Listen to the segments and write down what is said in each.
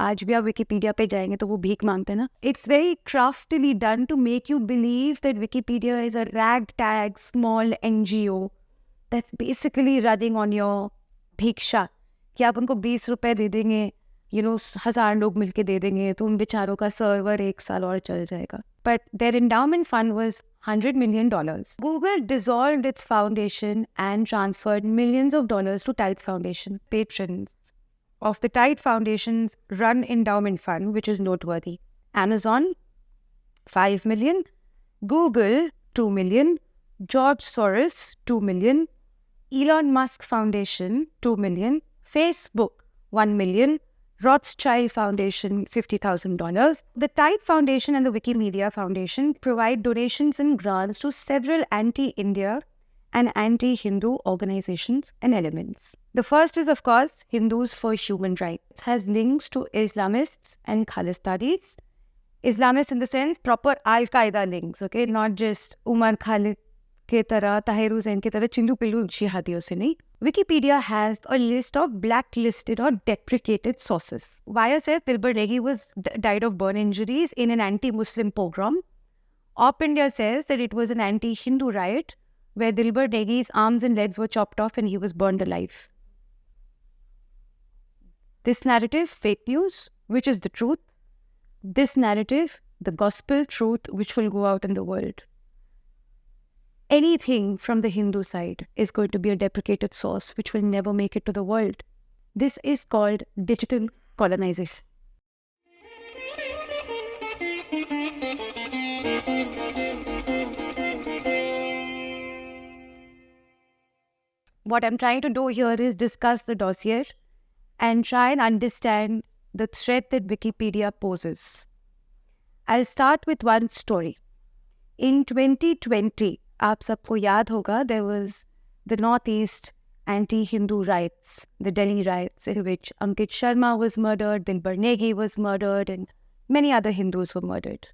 आज भी आप विकिपीडिया पे जाएंगे तो वो भीख मांगते हैं ना. It's very craftily done to make you believe that Wikipedia is a ragtag small NGO that's basically running on your भिक्षा, कि आप उनको 20 रुपए दे देंगे, 1000 लोग मिलके दे देंगे तो उन बेचारों का सर्वर 1 साल और चल जाएगा. But their endowment fund was $100 million. Google dissolved its foundation and transferred millions of dollars to Tides Foundation. Patrons of the Tide Foundation's run endowment fund, which is noteworthy. Amazon, 5 million. Google, 2 million. George Soros, 2 million. Elon Musk Foundation, 2 million. Facebook, 1 million. Rothschild Foundation, $50,000. The Tide Foundation and the Wikimedia Foundation provide donations and grants to several anti-India and anti-Hindu organizations and elements. The first is, of course, Hindus for Human Rights. It has links to Islamists and Khalistanis. Islamists in the sense, proper Al-Qaeda links, okay? Not just Umar Khalid ke tarah, Tahir Hussain ke tarah, chillu pillu jihadiyon se nahi. Wikipedia has a list of blacklisted or deprecated sources. Wire says Dilbar Neghi died of burn injuries in an anti-Muslim pogrom. Op India says that it was an anti-Hindu riot where Dilbar Neghi's arms and legs were chopped off and he was burned alive. This narrative, fake news, which is the truth. This narrative, the gospel truth, which will go out in the world. Anything from the Hindu side is going to be a deprecated source which will never make it to the world. This is called digital colonization. What I'm trying to do here is discuss the dossier and try and understand the threat that Wikipedia poses. I'll start with one story. In 2020, आप सबको याद होगा, there was the Northeast anti-Hindu riots, the Delhi riots, in which Ankit Sharma was murdered, Dilbar Neghi was murdered, and many other Hindus were murdered.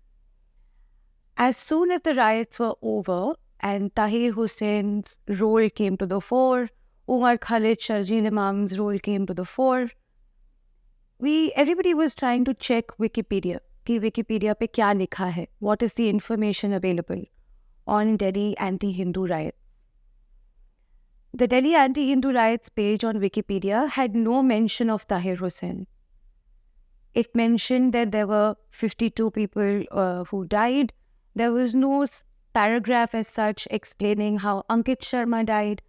As soon as the riots were over and Tahir Hussein's role came to the fore, Umar Khalid Sharjeel Imam's role came to the fore, everybody was trying to check Wikipedia. कि Wikipedia पे क्या लिखा है? What is the information available on Delhi anti-Hindu riots? The Delhi anti-Hindu riots page on Wikipedia had no mention of Tahir Hussain. It mentioned that there were 52 people who died. There was no paragraph as such explaining how Ankit Sharma died.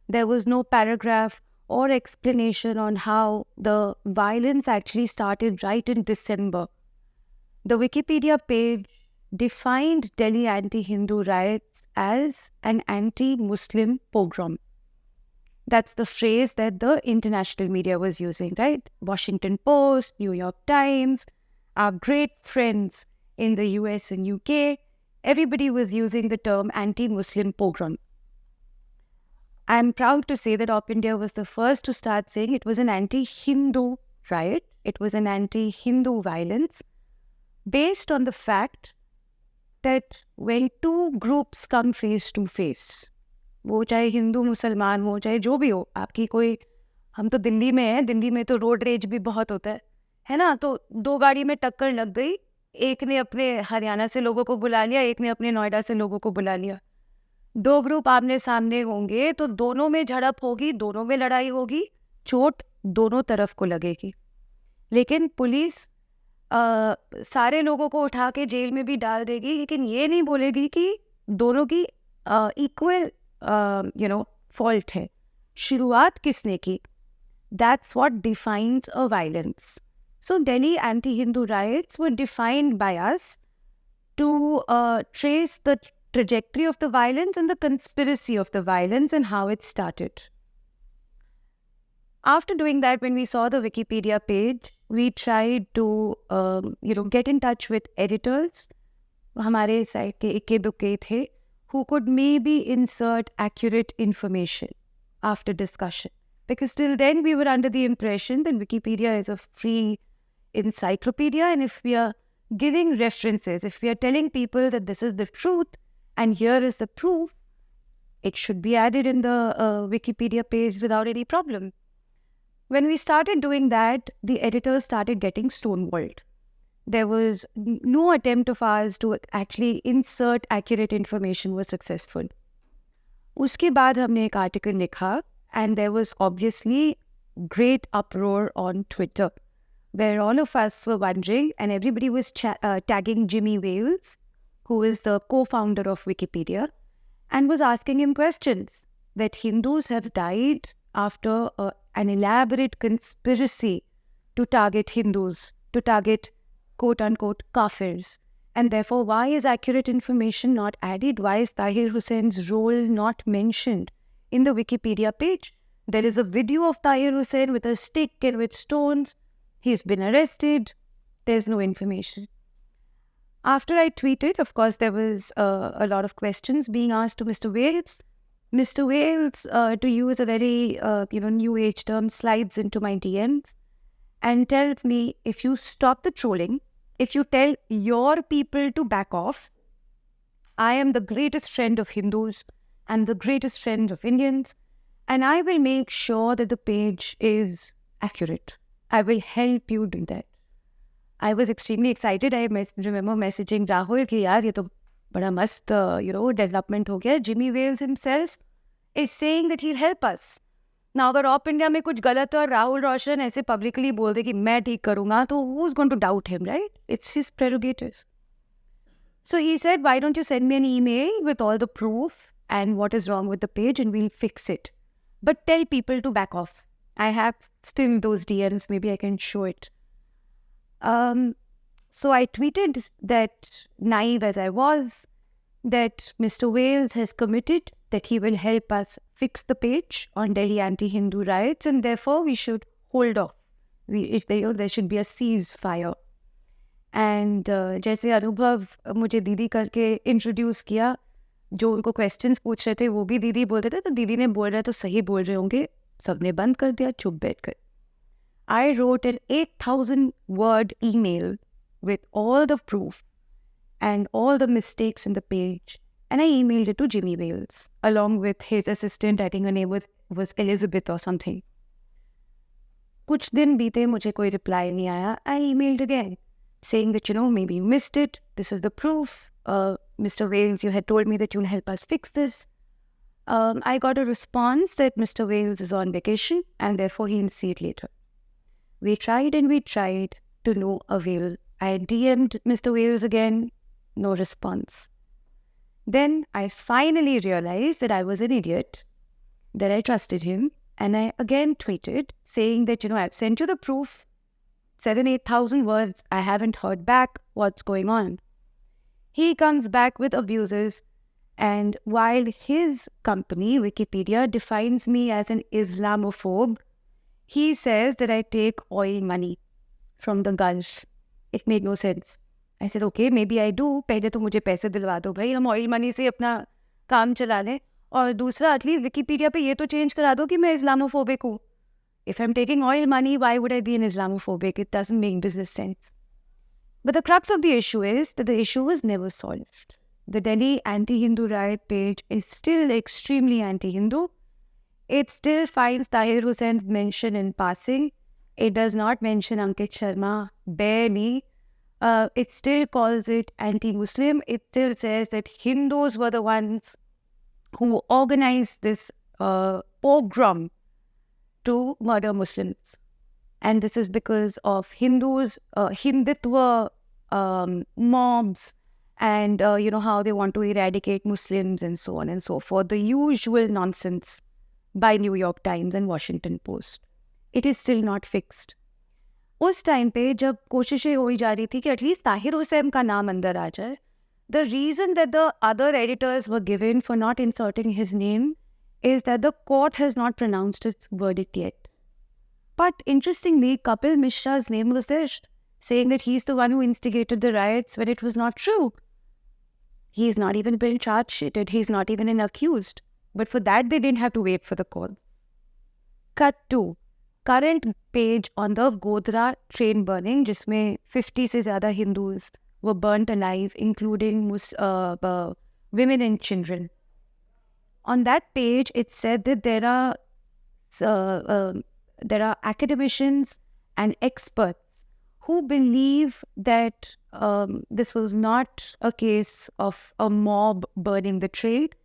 There was no paragraph or explanation on how the violence actually started right in December. The Wikipedia page defined Delhi anti-Hindu riots as an anti-Muslim pogrom. That's the phrase that the international media was using, right? Washington Post, New York Times, our great friends in the US and UK, everybody was using the term anti-Muslim pogrom. I'm proud to say that Op India was the first to start saying it was an anti-Hindu riot. It was an anti-Hindu violence based on the fact that when two groups come face to face, वो चाहे हिंदू मुसलमान हो चाहे जो भी हो, आपकी कोई, हम तो दिल्ली में हैं, दिल्ली में तो रोड रेज भी बहुत होता है ना? तो दो गाड़ी में टक्कर लग गई, एक ने अपने हरियाणा से लोगों को बुला लिया, एक ने अपने नोएडा से लोगों को बुला लिया. दो ग्रुप आमने सामने होंगे तो दोनों में झड़प होगी, दोनों में लड़ाई होगी, चोट दोनों तरफ को लगेगी. लेकिन पुलिस सारे लोगों को उठा के जेल में भी डाल देगी, लेकिन ये नहीं बोलेगी कि दोनों की इक्वल फॉल्ट है. शुरुआत किसने की? That's what defines a violence. So Delhi anti-Hindu riots were defined by us to trace the trajectory of the violence and the conspiracy of the violence and how it started. After doing that, when we saw the Wikipedia page, we tried to get in touch with editors, हमारे side के इक्के दुक्के थे, who could maybe insert accurate information after discussion. Because till then we were under the impression that Wikipedia is a free encyclopedia, and if we are giving references, if we are telling people that this is the truth and here is the proof, it should be added in the Wikipedia page without any problem. When we started doing that, the editors started getting stonewalled. There was no attempt of ours to actually insert accurate information was successful. उसके बाद हमने एक article लिखा, and there was obviously great uproar on Twitter, where all of us were wondering, and everybody was tagging Jimmy Wales, who is the co-founder of Wikipedia, and was asking him questions that Hindus have died after an elaborate conspiracy to target Hindus, to target quote-unquote kafirs. And therefore, why is accurate information not added? Why is Tahir Hussein's role not mentioned in the Wikipedia page? There is a video of Tahir Hussein with a stick and with stones. He's been arrested. There's no information. After I tweeted, of course, there was a lot of questions being asked to Mr. Wales. Mr. Wales, to use a very new age term, slides into my DMs and tells me, if you stop the trolling, if you tell your people to back off, I am the greatest friend of Hindus and the greatest friend of Indians, and I will make sure that the page is accurate. I will help you do that. I was extremely excited. I remember messaging Rahul कि यार ये तो बड़ा मस्त development हो गया. Jimmy Wales himself is saying that he'll help us. Now अगर op India में कुछ गलत है और राहुल रोशन ऐसे पब्लिकली बोल दे कि मैं ठीक करूँगा, तो who's going to doubt him, right? It's his prerogative. So he said, why don't you send me an email with all the proof and what is wrong with the page and we'll fix it. But tell people to back off. I have still those DMs. Maybe I can show it. So I tweeted that, naive as I was, that Mr. Wales has committed that he will help us fix the page on Delhi anti-Hindu riots, and therefore we should hold off. There should be a ceasefire. And जैसे अनुभव मुझे दीदी करके introduce किया, जो उनको questions पूछ रहे थे वो भी दीदी बोलते थे, तो दीदी ने बोल रहे तो सही बोल रहे होंगे, सबने बंद कर दिया चुप बैठ कर. I wrote an 8,000-word email with all the proof and all the mistakes in the page, and I emailed it to Jimmy Wales along with his assistant. I think her name was Elizabeth or something. कुछ दिन बीते, मुझे कोई reply नहीं आया. I emailed again saying that, maybe you missed it. This is the proof. Mr. Wales, you had told me that you'll help us fix this. I got a response that Mr. Wales is on vacation and therefore he'll see it later. We tried and we tried to no avail. I DM'd Mr. Wales again, no response. Then I finally realized that I was an idiot, that I trusted him, and I again tweeted saying that, I've sent you the proof, 8,000 words, I haven't heard back, what's going on? He comes back with abuses, and while his company, Wikipedia, defines me as an Islamophobe, he says that I take oil money from the Gulf. It made no sense. I said, okay, maybe I do. पहले तो मुझे पैसे दिलवा दो भाई, हम oil money से अपना काम चला लें. और दूसरा, at least Wikipedia पे ये तो change करा दो कि मैं Islamophobic हूँ. If I'm taking oil money, why would I be an Islamophobic? It doesn't make business sense. But the crux of the issue is that the issue was never solved. The Delhi anti-Hindu riot page is still extremely anti-Hindu. It still finds Tahir Hussein's mention in passing. It does not mention Ankit Sharma, barely. It still calls it anti-Muslim. It still says that Hindus were the ones who organized this pogrom to murder Muslims. And this is because of Hindus, Hindutva mobs, and how they want to eradicate Muslims and so on and so forth. The usual nonsense by New York Times and Washington Post. It is still not fixed. उस time पे जब कोशिशें हो जा रही थी कि at least Tahir Hussain का नाम अंदर आ जाए, the reason that the other editors were given for not inserting his name is that the court has not pronounced its verdict yet. But interestingly, Kapil Mishra's name was there, saying that he's the one who instigated the riots when it was not true. He's not even been charge sheeted. He's not even an accused. But for that, they didn't have to wait for the courts. Cut to current page on the Godhra train burning, जिसमें 50 से ज़्यादा Hindus were burnt alive, including women and children. On that page, it said that there are there are academicians and experts who believe that this was not a case of a mob burning the trade.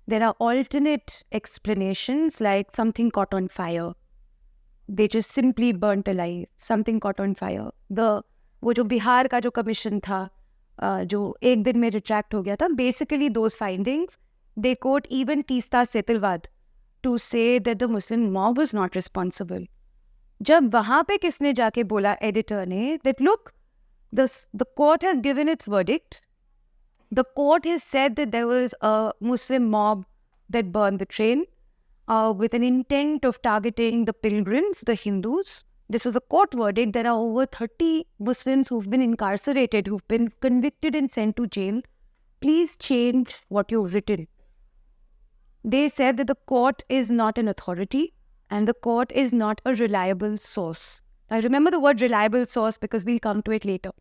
There are alternate explanations, like something caught on fire. They just simply burnt alive. Something caught on fire. वो जो बिहार का जो commission था, जो एक दिन में retract हो गया था, basically those findings, they quote even Teesta Setalvad to say that the Muslim mob was not responsible. जब वहाँ पे किसने जाके बोला, एडिटर ने, that look, the court has given its verdict. The court has said that there was a Muslim mob that burned the train with an intent of targeting the pilgrims, the Hindus. This was a court verdict. There are over 30 Muslims who've been incarcerated, who've been convicted and sent to jail. Please change what you've written. They said that the court is not an authority and the court is not a reliable source. Now remember the word reliable source because we'll come to it later.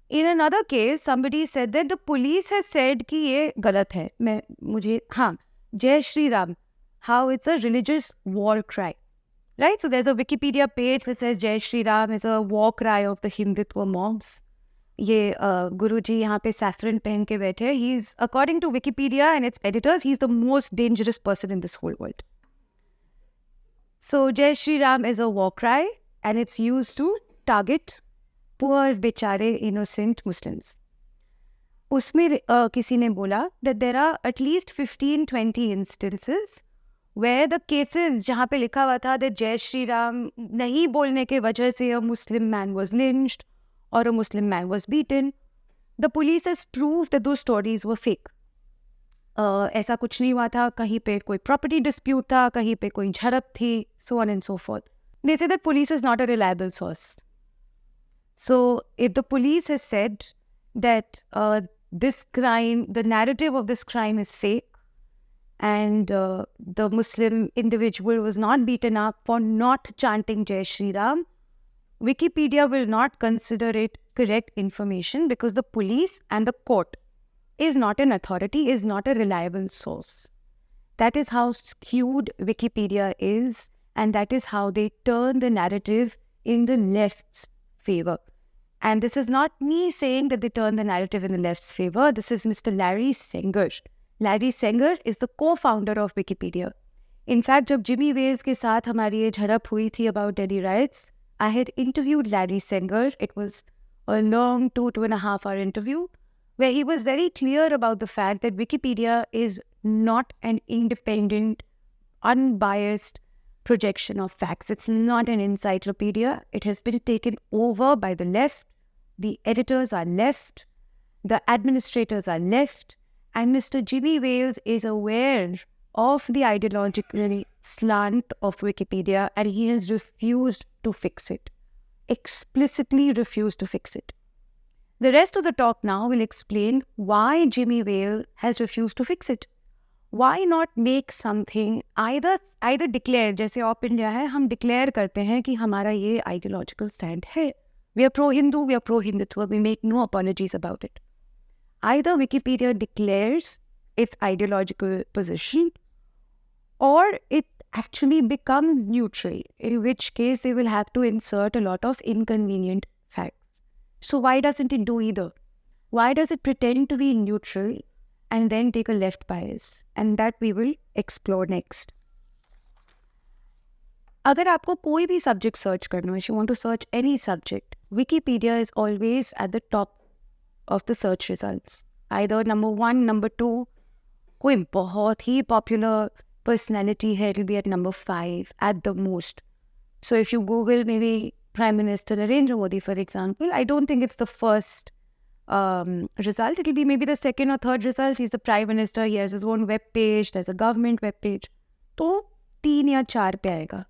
In another case, somebody said that the police has said कि ये गलत है. Jai Shri Ram, how it's a religious war cry. Right? So there's a Wikipedia page which says Jai Shri Ram is a war cry of the Hindutva mobs. ये Guruji यहाँ पे saffron पहन के बैठे. He's, according to Wikipedia and its editors, he's the most dangerous person in this whole world. So Jai Shri Ram is a war cry and it's used to target poor बेचारे innocent Muslims. उसमें किसी ने बोला that there are at least 15-20 instances where the cases जहाँ पे लिखा हुआ था that Jai Shri Ram नहीं बोलने के वजह से a Muslim man was lynched or a Muslim man was beaten, the police has proved that those stories were fake. ऐसा कुछ नहीं हुआ था, कहीं पे कोई property dispute था, कहीं पे कोई झड़प थी, so on and so forth. They say that police is not a reliable source. So if the police has said that this crime, the narrative of this crime is fake, and the Muslim individual was not beaten up for not chanting Jai Shri Ram, Wikipedia will not consider it correct information because the police and the court is not an authority, is not a reliable source. That is how skewed Wikipedia is, and that is how they turn the narrative in the left's favor. And this is not me saying that they turn the narrative in the left's favor. This is Mr. Larry Sanger. Larry Sanger is the co-founder of Wikipedia. In fact, जब Jimmy Wales के साथ हमारी ये झड़प हुई थी about Delhi riots, I had interviewed Larry Sanger. It was a long 2.5 hour interview where he was very clear about the fact that Wikipedia is not an independent, unbiased projection of facts. It's not an encyclopedia. It has been taken over by the left. The editors are left. The administrators are left. And Mr. Jimmy Wales is aware of the ideological slant of Wikipedia and he has refused to fix it. Explicitly refused to fix it. The rest of the talk now will explain why Jimmy Wales has refused to fix it. Why not make something either declare, जैसे Op India है, हम declare करते हैं कि हमारा ये ideological stand है. We are pro-Hindu, we are pro-Hindutva, we make no apologies about it. Either Wikipedia declares its ideological position or it actually becomes neutral, in which case they will have to insert a lot of inconvenient facts. So why doesn't it do either? Why does it pretend to be neutral and then take a left bias? And that we will explore next. अगर आपको कोई भी subject search करना है, if you want to search any subject, Wikipedia is always at the top of the search results. Either number 1, number 2, कोई बहुत ही popular personality है, it will be at number 5 at the most. So if you Google maybe Prime Minister Narendra Modi, for example, I don't think it's the first result. It will be maybe the second or third result. He's the Prime Minister, he has his own web page, there's a government web page. तो 3 या 4 पे आएगा.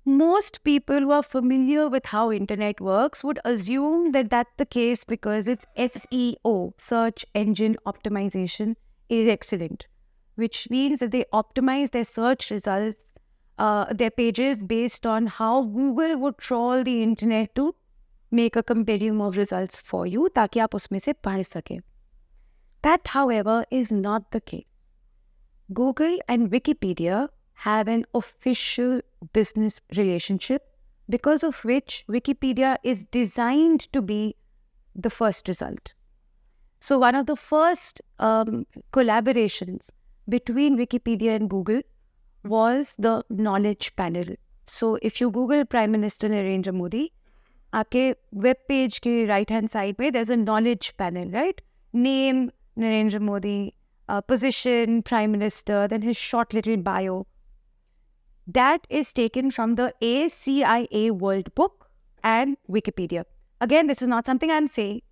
Most people who are familiar with how internet works would assume that that's the case because its SEO, search engine optimization, is excellent, which means that they optimize their search results, their pages based on how Google would trawl the internet to make a compendium of results for you ताकि आप उसमें से पढ़ सकें. That, however, is not the case. Google and Wikipedia have an official business relationship, because of which Wikipedia is designed to be the first result. So one of the first collaborations between Wikipedia and Google was the knowledge panel. So if you Google Prime Minister Narendra Modi, आपके web page के right hand side में there's a knowledge panel, right? Name Narendra Modi, position Prime Minister, then his short little bio. That is taken from the ACIA World Book and Wikipedia. Again, this is not something I'm saying.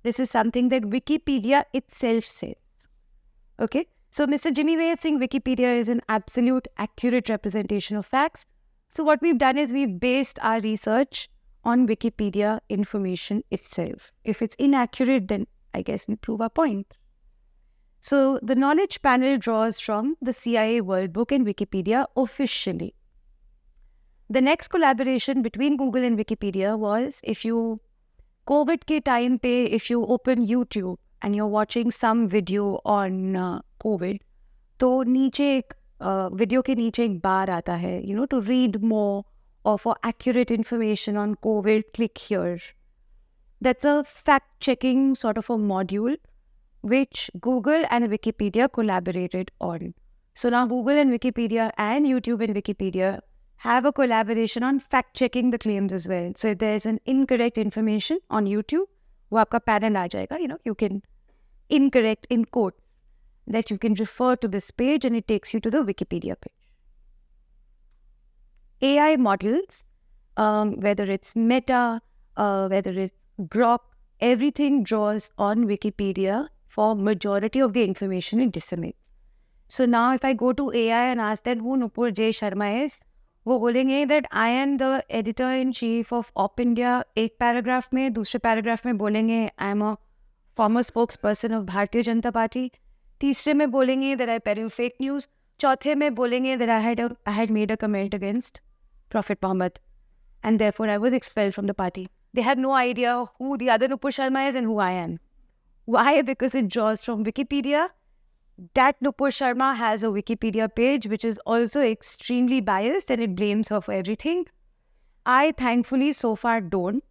This is something that Wikipedia itself says. Okay? So Mr. Jimmy Wales saying Wikipedia is an absolute accurate representation of facts. So what we've done is we've based our research on Wikipedia information itself. If it's inaccurate, then I guess we prove our point. So the knowledge panel draws from the CIA World Book and Wikipedia officially. The next collaboration between Google and Wikipedia was, if you COVID ke time pe, if you open YouTube and you're watching some video on COVID, तो नीचे एक video के नीचे एक bar आता है, to read more or for accurate information on COVID, click here. That's a fact-checking sort of a module which Google and Wikipedia collaborated on. So now Google and Wikipedia and YouTube and Wikipedia have a collaboration on fact-checking the claims as well. So if there's an incorrect information on YouTube, वो आपका panel आ जाएगा, you can incorrect in quotes that you can refer to this page and it takes you to the Wikipedia page. AI models, whether it's Meta, whether it's Grok, everything draws on Wikipedia for majority of the information it disseminates. So now if I go to AI and ask that who Nupur J. Sharma is, वो बोलेंगे that I am the editor-in-chief of Op India, एक paragraph में, दूसरे paragraph में बोलेंगे I am a former spokesperson of Bharatiya Janata Party, तीसरे में बोलेंगे that I peddle fake news, चौथे में बोलेंगे that I had made a comment against Prophet Muhammad and therefore I was expelled from the party. They have no idea who the other Nupur Sharma is and who I am. Why? Because it draws from Wikipedia. That Nupur Sharma has a Wikipedia page which is also extremely biased and it blames her for everything. I thankfully so far don't.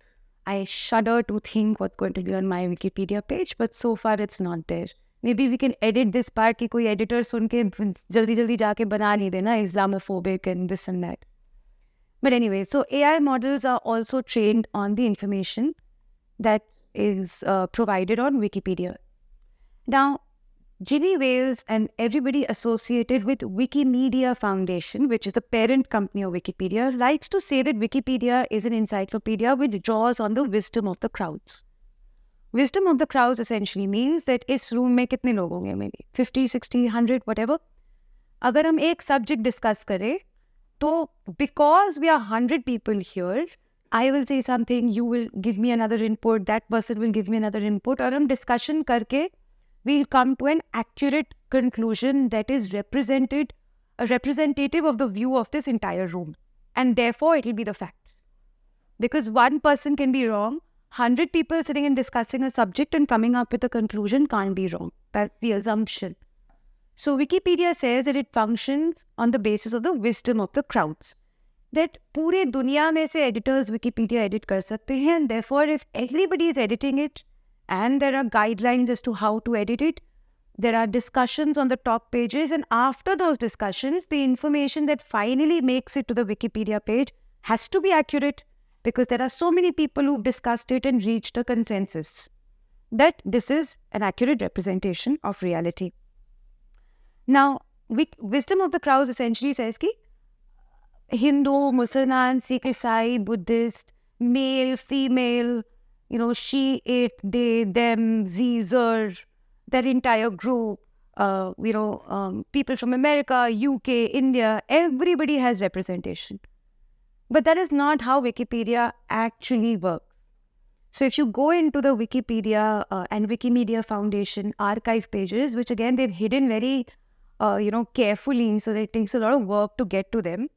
I shudder to think what's going to be on my Wikipedia page, but so far it's not there. Maybe we can edit this part कि कोई editor सुन के जल्दी जाके बना नहीं देना Islamophobic and this and that. But anyway, so AI models are also trained on the information that is provided on Wikipedia. Now, Jimmy Wales and everybody associated with Wikimedia Foundation, which is the parent company of Wikipedia, likes to say that Wikipedia is an encyclopedia which draws on the wisdom of the crowds. Wisdom of the crowds essentially means that इस room में कितने लोग होंगे, maybe 50, 60, 100, whatever. अगर हम एक subject discuss करें, तो because we are 100 people here, I will say something, you will give me another input, that person will give me another input, और हम discussion करके we'll come to an accurate conclusion that is representative of the view of this entire room. And therefore, it will be the fact. Because one person can be wrong, 100 people sitting and discussing a subject and coming up with a conclusion can't be wrong. That's the assumption. So Wikipedia says that it functions on the basis of the wisdom of the crowds. That पूरे दुनिया में से editors Wikipedia edit कर सकते हैं, and therefore if everybody is editing it and there are guidelines as to how to edit it, there are discussions on the top pages, and after those discussions, the information that finally makes it to the Wikipedia page has to be accurate because there are so many people who've discussed it and reached a consensus that this is an accurate representation of reality. Now, wisdom of the crowds essentially says ki Hindu, Muslim, Sikh, Isai, Buddhist, male, female, she, it, they, them, ze, zer, that entire group, people from America, UK, India, everybody has representation. But that is not how Wikipedia actually works. So if you go into the Wikipedia and Wikimedia Foundation archive pages, which again they've hidden very carefully, so that it takes a lot of work to get to them,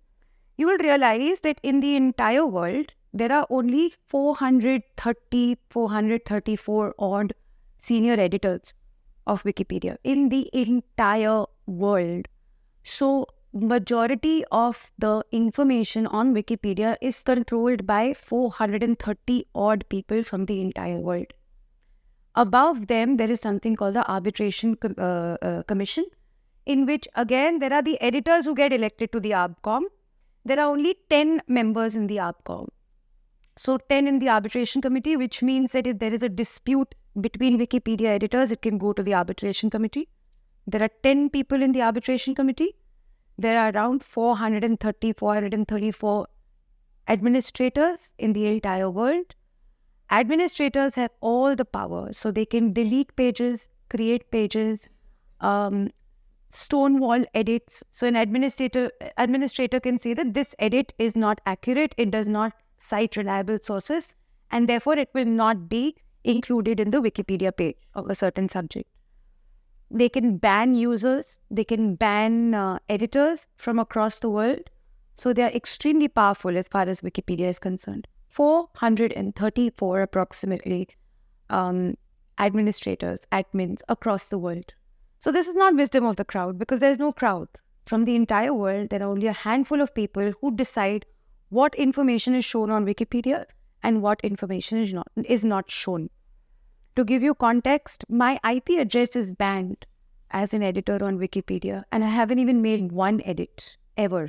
you will realize that in the entire world, there are only 434 odd senior editors of Wikipedia in the entire world. So majority of the information on Wikipedia is controlled by 430 odd people from the entire world. Above them, there is something called the Arbitration Commission, in which, again, there are the editors who get elected to the ARBCOM. There are only 10 members in the ARBCOM. So 10 in the Arbitration Committee, which means that if there is a dispute between Wikipedia editors, it can go to the Arbitration Committee. There are 10 people in the Arbitration Committee. There are around 434 administrators in the entire world. Administrators have all the power, so they can delete pages, create pages, stonewall edits. So an administrator can say that this edit is not accurate, it does not cite reliable sources, and therefore it will not be included in the Wikipedia page of a certain subject. They can ban users, they can ban editors from across the world. So they are extremely powerful as far as Wikipedia is concerned. 434 approximately administrators, admins across the world. So this is not wisdom of the crowd, because there is no crowd. From the entire world, there are only a handful of people who decide what information is shown on Wikipedia and what information is not shown. To give you context, my IP address is banned as an editor on Wikipedia, and I haven't even made one edit ever.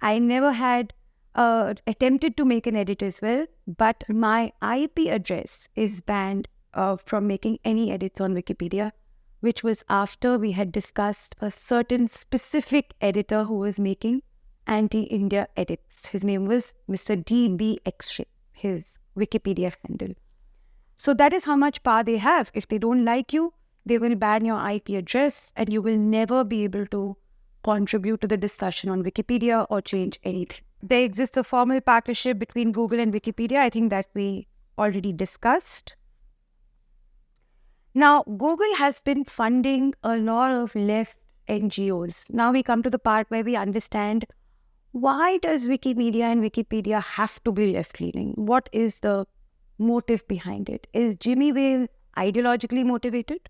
I never had attempted to make an edit as well, but my IP address is banned from making any edits on Wikipedia, which was after we had discussed a certain specific editor who was making anti-India edits. His name was Mr. D.B. X-Ray, his Wikipedia handle. So that is how much power they have. If they don't like you, they will ban your IP address and you will never be able to contribute to the discussion on Wikipedia or change anything. There exists a formal partnership between Google and Wikipedia. I think that we already discussed. Now, Google has been funding a lot of left NGOs. Now we come to the part where we understand, why does Wikimedia and Wikipedia have to be left-leaning? What is the motive behind it? Is Jimmy Wales ideologically motivated?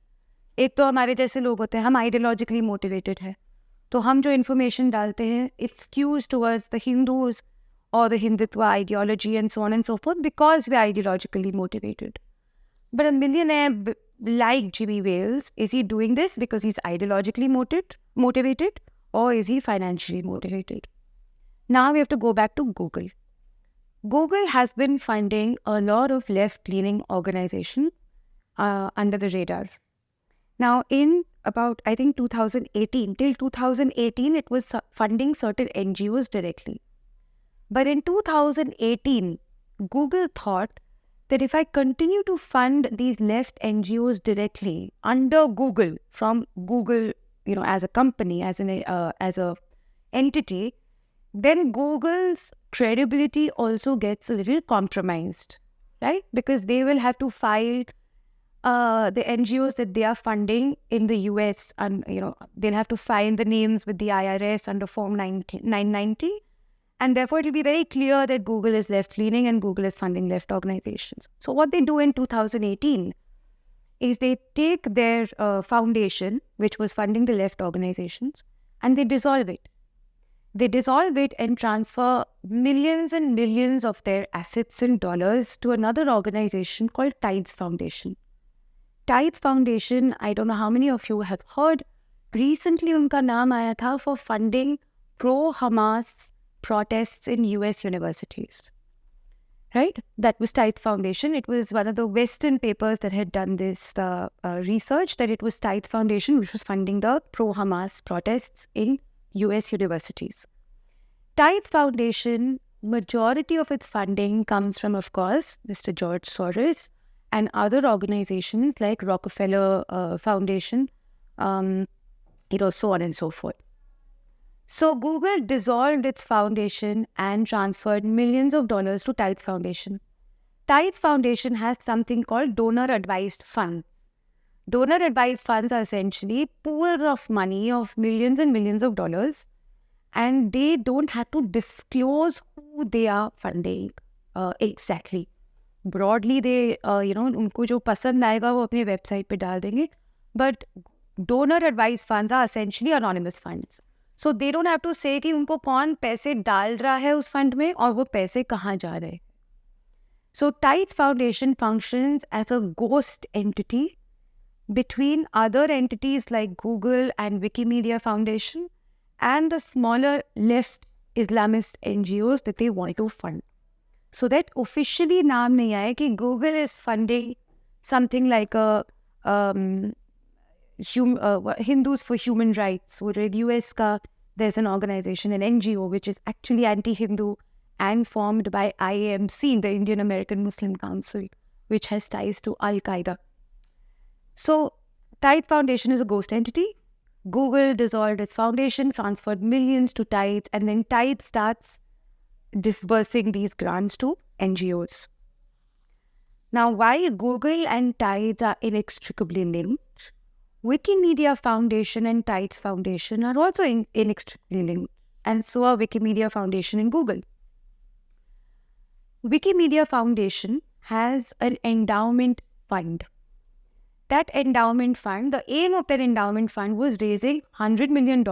एक तो हमारे जैसे लोग होते हैं, हम ideologically motivated हैं, तो हम जो information डालते हैं, it skews towards the Hindus or the Hindutva ideology and so on and so forth, because we are ideologically motivated. But a millionaire like Jimmy Wales, is he doing this because he's ideologically motivated, or is he financially motivated? Now we have to go back to Google. Google has been funding a lot of left-leaning organizations under the radar. Now, in about, I think, 2018, till 2018, it was funding certain NGOs directly. But in 2018, Google thought that if I continue to fund these left NGOs directly under Google, from Google, as a company, as a entity, then Google's credibility also gets a little compromised, right? Because they will have to file the NGOs that they are funding in the US, and they'll have to file the names with the IRS under Form 990, and therefore it will be very clear that Google is left-leaning and Google is funding left organizations. So what they do in 2018 is they take their foundation, which was funding the left organizations, and they dissolve it. They dissolve it and transfer millions and millions of their assets in dollars to another organization called Tides Foundation. Tides Foundation, I don't know how many of you have heard, recently unka naam aaya tha for funding pro-Hamas protests in US universities. Right? That was Tides Foundation. It was one of the Western papers that had done this research, that it was Tides Foundation which was funding the pro-Hamas protests in US universities. Tides Foundation, majority of its funding comes from, of course, Mr. George Soros and other organizations like Rockefeller Foundation, so on and so forth. So Google dissolved its foundation and transferred millions of dollars to Tides Foundation. Tides Foundation has something called donor-advised funds. Donor-advised funds are essentially pools of money of millions and millions of dollars, and they don't have to disclose who they are funding exactly. Broadly, they, उनको जो पसंद आएगा वो अपने website पे डाल देंगे. But donor-advised funds are essentially anonymous funds. So they don't have to say कि उनको कौन पैसे डाल रहा है उस फंड में और वो पैसे कहाँ जा रहे हैं. So Tides Foundation functions as a ghost entity between other entities like Google and Wikimedia Foundation and the smaller, less Islamist NGOs that they want to fund. So that officially naam nahi aaya कि Google is funding something like a Hindus for Human Rights, or US ka, there's an organization, an NGO, which is actually anti-Hindu and formed by IAMC, the Indian American Muslim Council, which has ties to Al-Qaeda. So, Tide Foundation is a ghost entity. Google dissolved its foundation, transferred millions to Tides, and then Tide starts disbursing these grants to NGOs. Now, while Google and Tides are inextricably linked, Wikimedia Foundation and Tides Foundation are also inextricably linked, and so are Wikimedia Foundation and Google. Wikimedia Foundation has an endowment fund. That endowment fund, the aim of that endowment fund was raising $100 million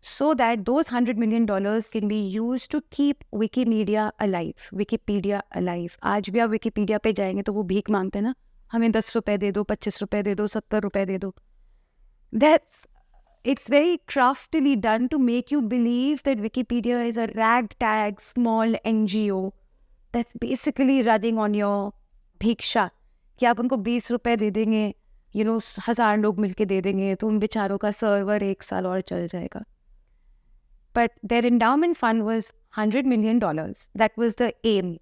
so that those $100 million can be used to keep Wikimedia alive. Wikipedia alive. आज भी आप Wikipedia पे जाएंगे तो वो भीख मांगते हैं ना, हमें 10 रुपए दे दो, 25 रुपए दे दो, 70 रुपए दे दो. It's very craftily done to make you believe that Wikipedia is a ragtag small NGO that's basically running on your भिक्षा, कि आप उनको 20 रुपए दे देंगे, 1000 लोग मिलके दे देंगे तो उन बेचारों का सर्वर 1 साल और चल जाएगा. But their endowment fund was $100 million. That was the aim.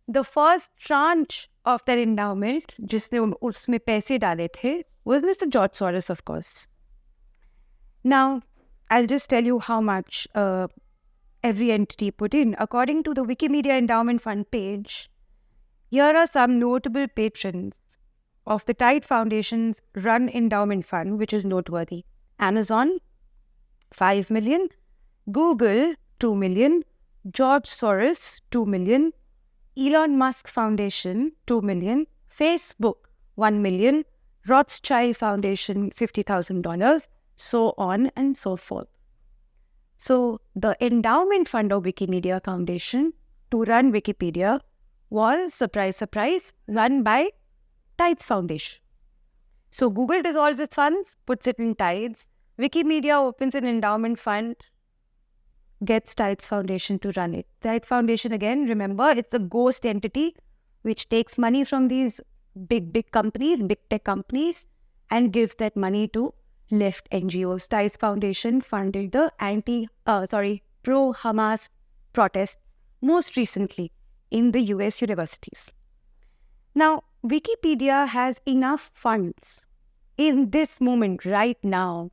The first tranche of that endowment, जिसने उसमें पैसे डाले थे, was Mr. George Soros, of course. Now, I'll just tell you how much every entity put in. According to the Wikimedia Endowment Fund page, here are some notable patrons of the Tide Foundation's run endowment fund, which is noteworthy. Amazon, 5 million. Google, 2 million. George Soros, 2 million. Elon Musk Foundation, 2 million. Facebook, 1 million. Rothschild Foundation, $50,000. So on and so forth. So the endowment fund of Wikimedia Foundation to run Wikipedia was, surprise, surprise, run by Tides Foundation. So Google dissolves its funds, puts it in Tides. Wikimedia opens an endowment fund, gets Tides Foundation to run it. Tides Foundation, again, remember, it's a ghost entity which takes money from these big companies, big tech companies, and gives that money to left NGOs. Tides Foundation funded the pro-Hamas protests most recently in the US universities. Now, Wikipedia has enough funds in this moment right now.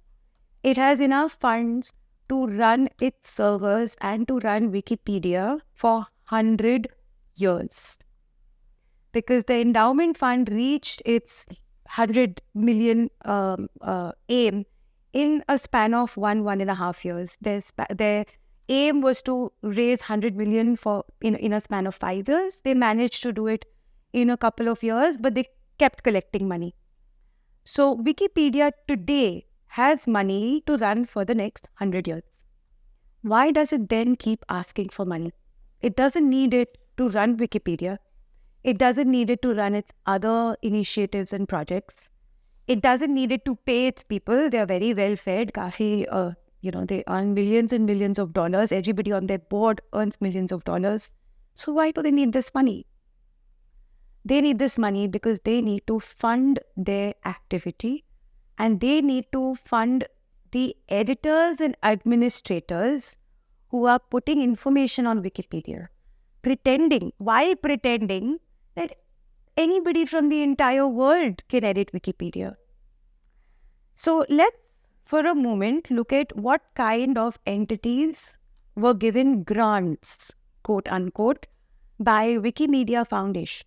It has enough funds to run its servers and to run Wikipedia for 100 years. Because the endowment fund reached its 100 million aim in a span of 1.5 years. Their aim was to raise 100 million in a span of 5 years. They managed to do it in a couple of years, but they kept collecting money. So Wikipedia today has money to run for the next 100 years. Why does it then keep asking for money? It doesn't need it to run Wikipedia. It doesn't need it to run its other initiatives and projects. It doesn't need it to pay its people. They are very well fed. They earn millions and millions of dollars. Everybody on their board earns millions of dollars. So why do they need this money? They need this money because they need to fund their activity, and they need to fund the editors and administrators who are putting information on Wikipedia, while pretending that anybody from the entire world can edit Wikipedia. So let's, for a moment, look at what kind of entities were given grants, quote unquote, by Wikimedia Foundation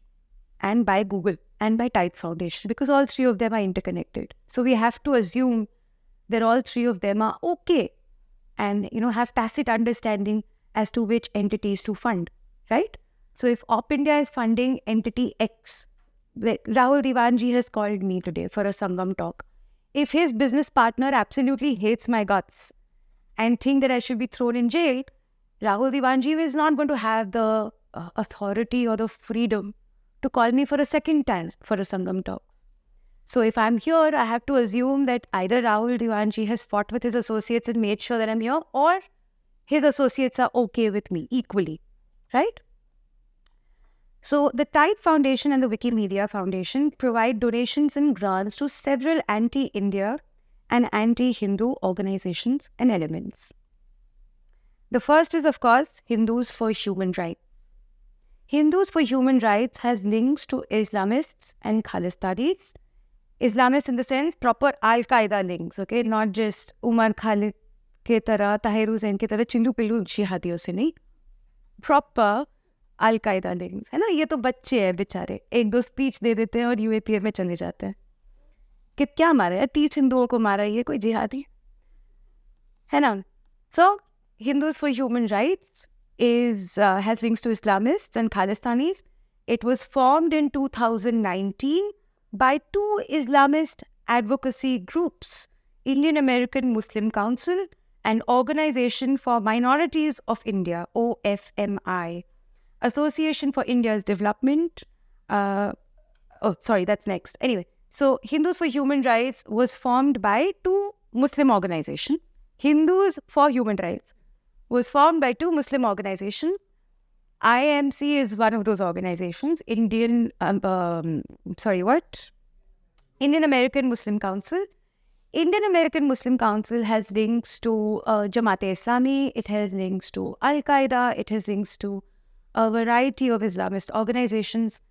and by Google and by Tide Foundation, because all three of them are interconnected. So we have to assume that all three of them are okay and, have tacit understanding as to which entities to fund, right? So if Op India is funding entity X, Rahul Diwanji has called me today for a Sangam talk. If his business partner absolutely hates my guts and think that I should be thrown in jail, Rahul Diwanji is not going to have the authority or the freedom to call me for a second time for a Sangam talk. So if I'm here, I have to assume that either Rahul Diwanji has fought with his associates and made sure that I'm here, or his associates are okay with me equally, right? So the Tide Foundation and the Wikimedia Foundation provide donations and grants to several anti-India and anti-Hindu organizations and elements. The first is, of course, Hindus for Human Rights. Hindus for Human Rights has links to Islamists and Khalistanis. Islamists in the sense proper Al-Qaeda links, okay? Not just Umar Khalid ke tarah, Tahir Hussain ke tarah, चिल्लू पिल्लू जिहादियों से नहीं. Proper Al-Qaeda links. है ना? ये तो बच्चे हैं बेचारे. एक दो स्पीच दे देते हैं और UAPA में चले जाते हैं. कि क्या मारा है? 30 हिंदुओं को मारा है, ये कोई जिहादी है ना? So, Hindus for Human Rights has links to Islamists and Khalistanis. It was formed in 2019 by two Islamist advocacy groups, Indian American Muslim Council and Organization for Minorities of India, OFMI, Association for India's Development. That's next. Anyway, so Hindus for Human Rights was formed by two Muslim organizations. Hindus for Human Rights was formed by two Muslim organizations. IMC is one of those organizations. Indian American Muslim Council. Indian American Muslim Council has links to Jamaat-e-Islami. It has links to Al-Qaeda. It has links to a variety of Islamist organizations.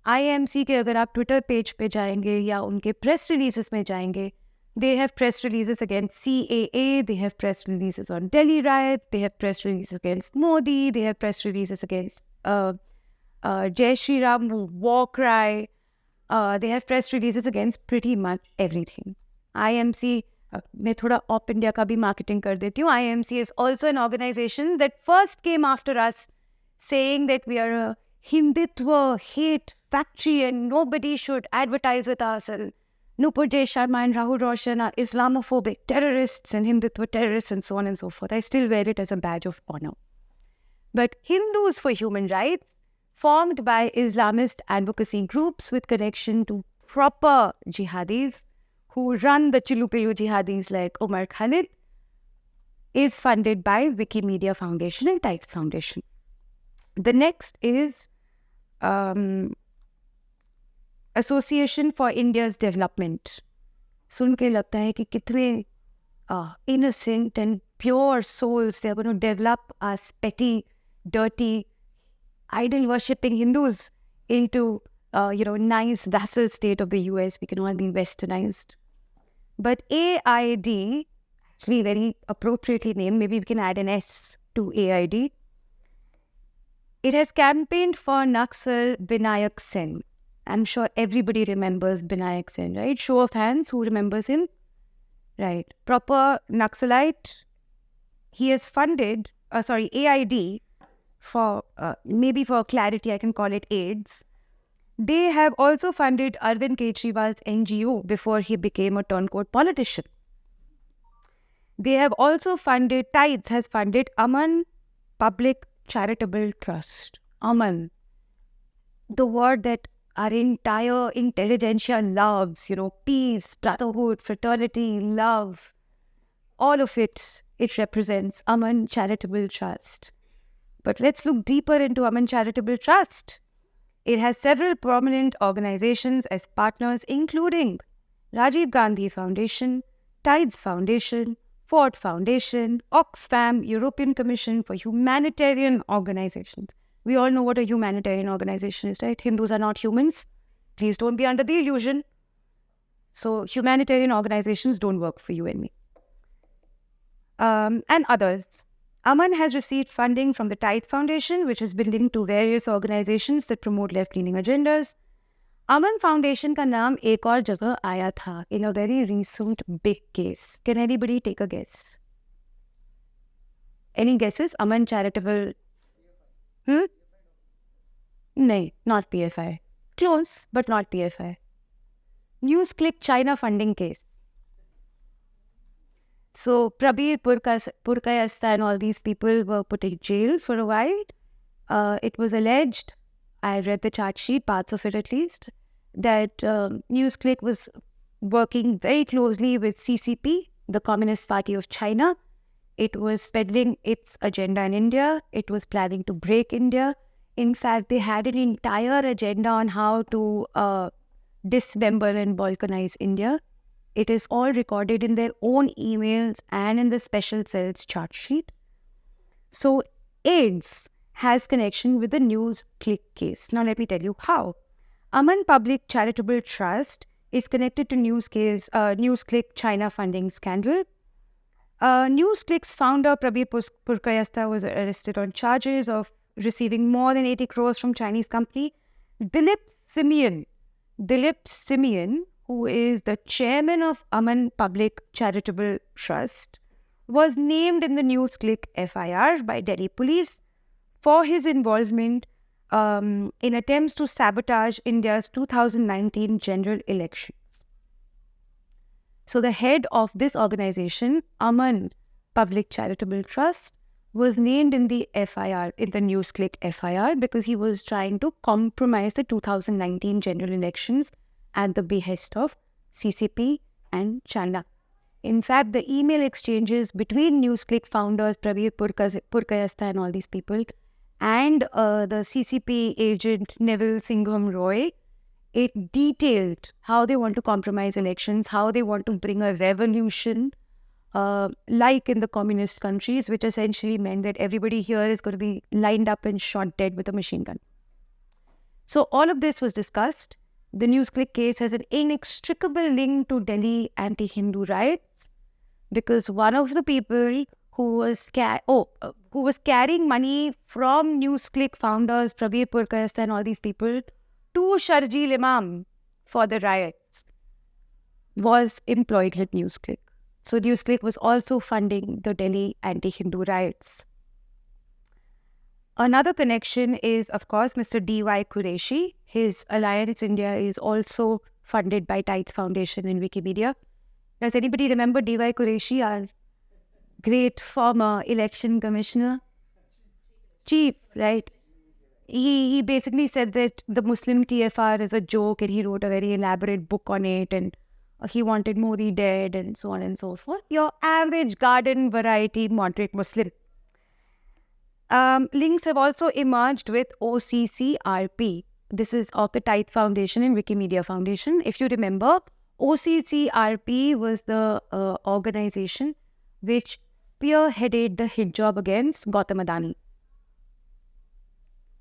IMC के अगर आप Twitter page पे जाएंगे या उनके press releases में जाएंगे, they have press releases against CAA, they have press releases on Delhi riots, they have press releases against Modi, they have press releases against Jai Shri Ram war cry, they have press releases against pretty much everything. IMC, मैं थोड़ा Op India का भी marketing कर देती हूँ. IMC is also an organization that first came after us saying that we are a Hindutva hate factory and nobody should advertise with us, and Nupur Jay Sharma and Rahul Roshan are Islamophobic terrorists and Hindutva terrorists and so on and so forth. I still wear it as a badge of honor. But Hindus for Human Rights, formed by Islamist advocacy groups with connection to proper jihadis who run the Chilupilu jihadis like Umar Khalid, is funded by Wikimedia Foundation and Tides Foundation. The next is Association for India's Development. सुन के लगता है कि कितने innocent and pure souls they are going to develop as petty, dirty, idol-worshipping Hindus into nice vassal state of the US. We can all be westernized. But AID, actually very appropriately named, maybe we can add an S to AID. It has campaigned for Naxal Binayak Sen. I'm sure everybody remembers Binayak Sen, right? Show of hands, who remembers him? Right. Proper Naxalite. He has funded, AID, for maybe for clarity, I can call it AIDS. They have also funded Arvind Kejriwal's NGO before he became a turncoat politician. They have also funded, Tides has funded Aman Public Charitable Trust. Aman. The word that our entire intelligentsia loves, peace, brotherhood, fraternity, love, all of it represents Aman Charitable Trust. But let's look deeper into Aman Charitable Trust. It has several prominent organizations as partners, including Rajiv Gandhi Foundation, Tides Foundation, Ford Foundation, Oxfam, European Commission for Humanitarian Organizations. We all know what a humanitarian organization is, right? Hindus are not humans. Please don't be under the illusion. So humanitarian organizations don't work for you and me. And others. Aman has received funding from the Tide Foundation, which has been linked to various organizations that promote left-leaning agendas. Aman Foundation का नाम एक और जगह आया था in a very recent big case. Can anybody take a guess? Any guesses? Aman Charitable... No, not PFI. Close, but not PFI. NewsClick China funding case. So Prabir Purkayastha and all these people were put in jail for a while. It was alleged, I read the charge sheet, parts of it at least, that NewsClick was working very closely with CCP, the Communist Party of China. It was peddling its agenda in India. It was planning to break India. In fact, they had an entire agenda on how to dismember and balkanize India. It is all recorded in their own emails and in the special cell's charge sheet. So AIDS has connection with the NewsClick case. Now let me tell you how. Aman Public Charitable Trust is connected to NewsClick China funding scandal. NewsClick's founder Prabir Purkayastha was arrested on charges of receiving more than 80 crores from Chinese company. Dilip Simian, who is the chairman of Aman Public Charitable Trust, was named in the NewsClick FIR by Delhi police for his involvement in attempts to sabotage India's 2019 general elections. So the head of this organization, Aman Public Charitable Trust, was named in the FIR, in the NewsClick FIR, because he was trying to compromise the 2019 general elections at the behest of CCP and China. In fact, the email exchanges between NewsClick founders, Prabir Purkayastha and all these people, and the CCP agent Neville Singham Roy, it detailed how they want to compromise elections, how they want to bring a revolution, like in the communist countries, which essentially meant that everybody here is going to be lined up and shot dead with a machine gun. So all of this was discussed. The NewsClick case has an inextricable link to Delhi anti-Hindu riots, because one of the people who was carrying money from NewsClick founders, Prabir Purkayastha and all these people, to Sharjeel Imam for the riots, was employed with NewsClick. So NewsClick was also funding the Delhi anti-Hindu riots. Another connection is, of course, Mr. D.Y. Qureshi. His Alliance India is also funded by Tides Foundation and Wikimedia. Does anybody remember D.Y. Qureshi, our great former election commissioner? Chief, right? He basically said that the Muslim TFR is a joke, and he wrote a very elaborate book on it, and he wanted Modi dead and so on and so forth. Your average garden variety moderate Muslim. Links have also emerged with OCCRP. This is of the Tide Foundation and Wikimedia Foundation. If you remember, OCCRP was the organization which spearheaded the hijab against Gautam Adani.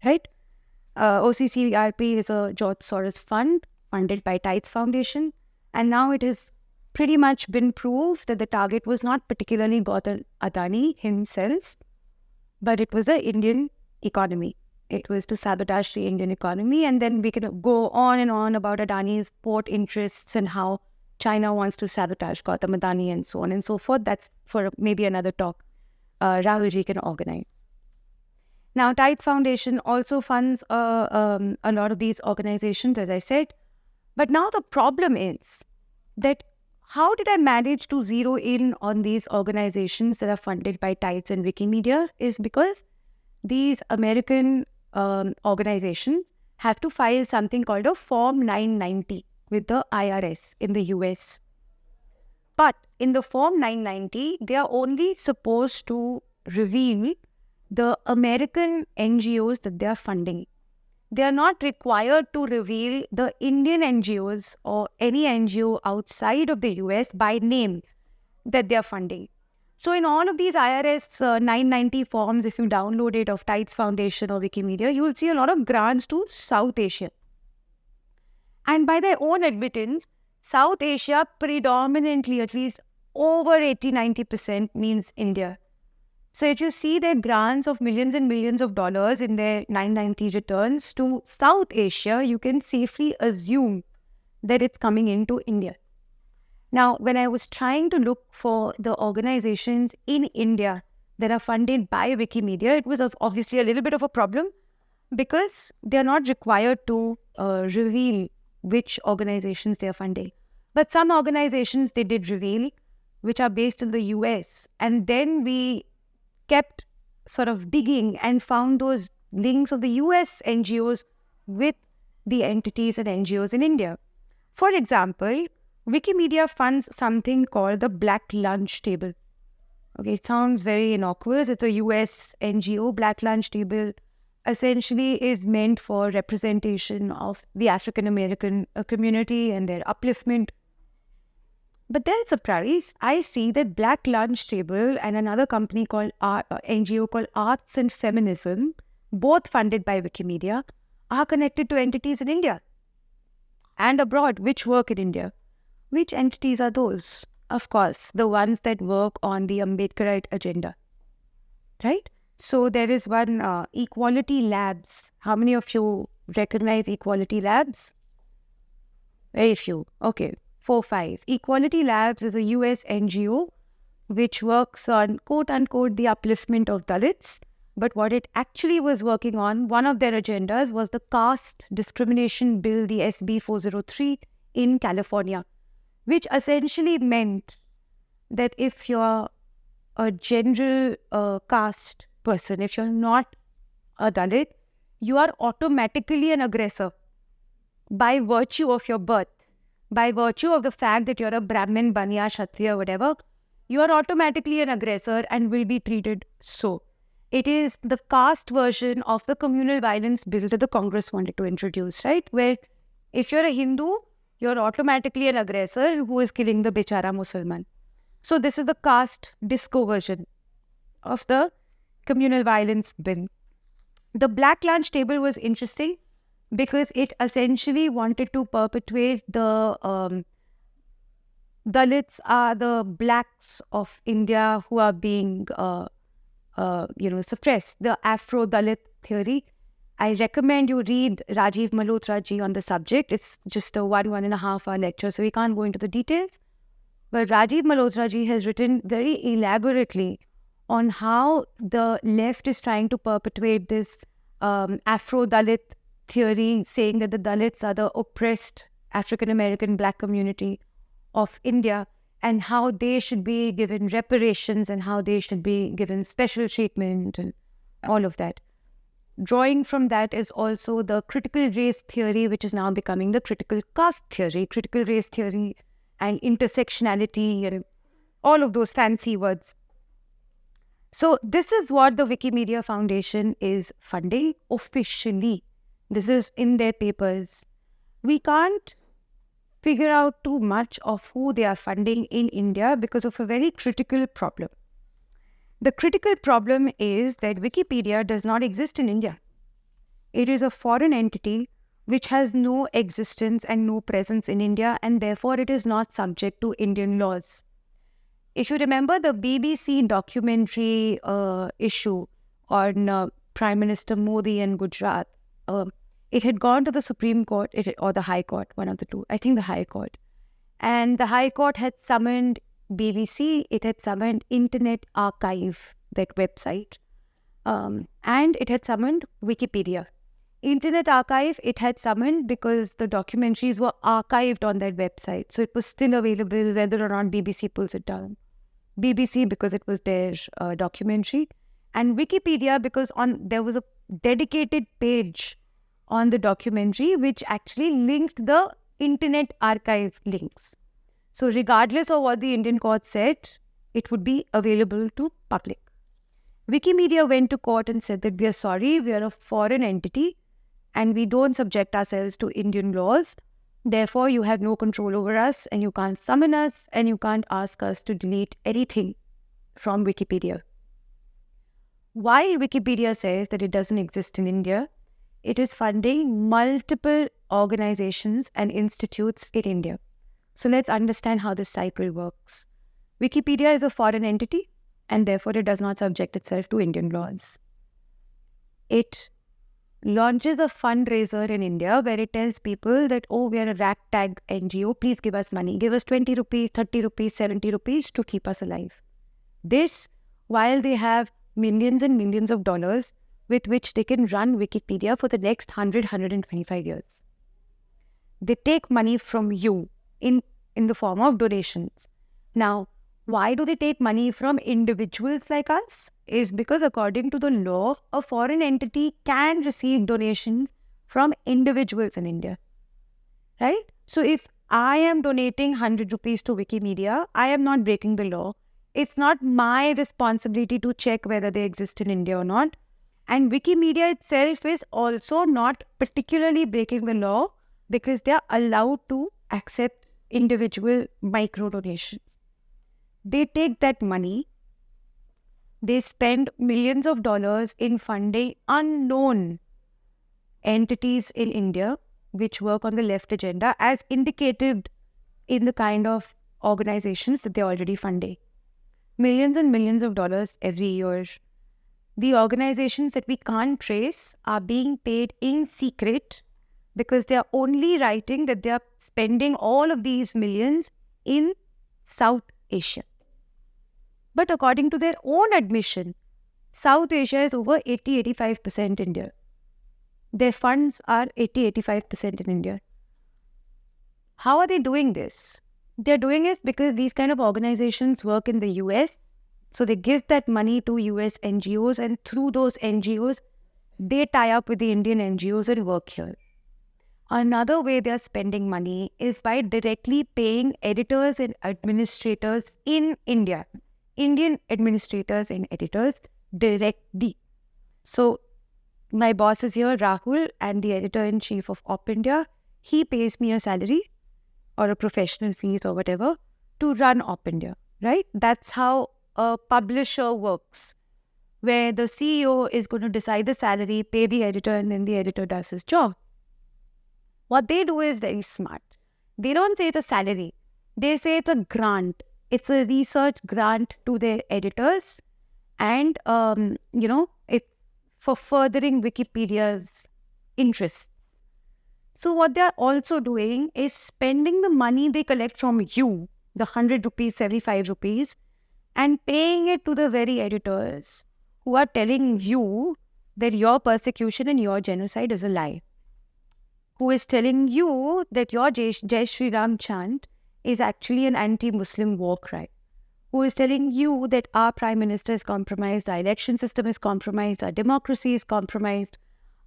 Right? OCCRP is a George Soros fund funded by Tides Foundation, and now it has pretty much been proved that the target was not particularly Gautam Adani himself, but it was the Indian economy. It was to sabotage the Indian economy, and then we can go on and on about Adani's port interests and how China wants to sabotage Gautam Adani and so on and so forth. That's for maybe another talk Rahulji can organize. Now, Tides Foundation also funds a lot of these organizations, as I said. But now the problem is that how did I manage to zero in on these organizations that are funded by Tides and Wikimedia is because these American organizations have to file something called a Form 990 with the IRS in the US. But in the Form 990, they are only supposed to reveal the American NGOs that they are funding. They are not required to reveal the Indian NGOs or any NGO outside of the US by name that they are funding. So in all of these IRS 990 forms, if you download it of Tides Foundation or Wikimedia, you will see a lot of grants to South Asia. And by their own admittance, South Asia predominantly, at least over 80-90% means India. So if you see their grants of millions and millions of dollars in their 990 returns to South Asia, you can safely assume that it's coming into India. Now, when I was trying to look for the organizations in India that are funded by Wikimedia, it was obviously a little bit of a problem because they are not required to reveal which organizations they are funding. But some organizations they did reveal, which are based in the US. And then we kept sort of digging and found those links of the US NGOs with the entities and NGOs in India. For example, Wikimedia funds something called the Black Lunch Table. Okay, it sounds very innocuous. It's a US NGO. Black Lunch Table essentially is meant for representation of the African American community and their upliftment. But then, surprise, I see that Black Lunch Table and another company called NGO called Arts and Feminism, both funded by Wikimedia, are connected to entities in India and abroad which work in India. Which entities are those? Of course, the ones that work on the Ambedkarite agenda, right? So there is one Equality Labs. How many of you recognize Equality Labs? Very few. Okay, 4, 5. Equality Labs is a US NGO which works on quote-unquote the upliftment of Dalits. But what it actually was working on, one of their agendas was the Caste Discrimination Bill, the SB 403 in California, which essentially meant that if you're a general caste person, if you're not a Dalit, you are automatically an aggressor by virtue of your birth, by virtue of the fact that you're a Brahmin, Baniya, Kshatriya, whatever, you are automatically an aggressor and will be treated so. It is the caste version of the communal violence bill that the Congress wanted to introduce, right? Where if you're a Hindu, you're automatically an aggressor who is killing the Bichara Musalman. So this is the caste disco version of the communal violence bill. The Black Lunch Table was interesting because it essentially wanted to perpetuate the Dalits are the blacks of India who are being suppressed. The Afro-Dalit theory. I recommend you read Rajiv Malhotra ji on the subject. It's just a 1.5 hour lecture, so we can't go into the details. But Rajiv Malhotra ji has written very elaborately on how the left is trying to perpetuate this Afro-Dalit theory, saying that the Dalits are the oppressed African-American black community of India and how they should be given reparations and how they should be given special treatment and all of that. Drawing from that is also the critical race theory, which is now becoming the critical caste theory, critical race theory and intersectionality and all of those fancy words. So this is what the Wikimedia Foundation is funding officially. This is in their papers. We can't figure out too much of who they are funding in India because of a very critical problem. The critical problem is that Wikipedia does not exist in India. It is a foreign entity which has no existence and no presence in India, and therefore it is not subject to Indian laws. If you remember the BBC documentary issue on Prime Minister Modi and Gujarat, it had gone to the Supreme Court or the High Court, one of the two, I think the High Court. And the High Court had summoned BBC, it had summoned Internet Archive, that website, and it had summoned Wikipedia. Internet Archive, it had summoned because the documentaries were archived on that website. So it was still available whether or not BBC pulls it down. BBC because it was their documentary. And Wikipedia because there was a dedicated page on the documentary which actually linked the Internet Archive links. So regardless of what the Indian court said, it would be available to public. Wikimedia went to court and said that we are sorry, we are a foreign entity and we don't subject ourselves to Indian laws. Therefore, you have no control over us and you can't summon us and you can't ask us to delete anything from Wikipedia. While Wikipedia says that it doesn't exist in India, it is funding multiple organizations and institutes in India. So let's understand how this cycle works. Wikipedia is a foreign entity and therefore it does not subject itself to Indian laws. It launches a fundraiser in India where it tells people that, oh, we are a ragtag NGO, please give us money. Give us 20 rupees, 30 rupees, 70 rupees to keep us alive. This, while they have millions and millions of dollars with which they can run Wikipedia for the next 125 years. They take money from you in the form of donations. Now, Why do they take money from individuals like us? Is because according to the law, a foreign entity can receive donations from individuals in India, right? So if I am donating 100 rupees to Wikimedia, I am not breaking the law. It's not my responsibility to check whether they exist in India or not. And Wikimedia itself is also not particularly breaking the law because they are allowed to accept individual micro donations. They take that money, they spend millions of dollars in funding unknown entities in India which work on the left agenda as indicated in the kind of organizations that they're already funding. Millions and millions of dollars every year. The organizations that we can't trace are being paid in secret because they are only writing that they are spending all of these millions in South Asia. But according to their own admission, South Asia is over 80-85% India. Their funds are 80-85% in India. How are they doing this? They're doing it because these kind of organizations work in the US. So they give that money to US NGOs, and through those NGOs, they tie up with the Indian NGOs and work here. Another way they're spending money is by directly paying editors and administrators in India. Indian administrators and editors directly. So my boss is here, Rahul, and the editor-in-chief of Op India. He pays me a salary or a professional fees or whatever to run Op India, right? That's how a publisher works, where the CEO is going to decide the salary, pay the editor, and then the editor does his job. What they do is very smart. They don't say it's a salary. They say it's a grant. It's a research grant to their editors, and it's for furthering Wikipedia's interests. So what they're also doing is spending the money they collect from you, the 100 rupees, 75 rupees, and paying it to the very editors who are telling you that your persecution and your genocide is a lie. Who is telling you that your Jai Shri Ram chant is actually an anti-Muslim war cry. Who is telling you that our Prime Minister is compromised, our election system is compromised, our democracy is compromised,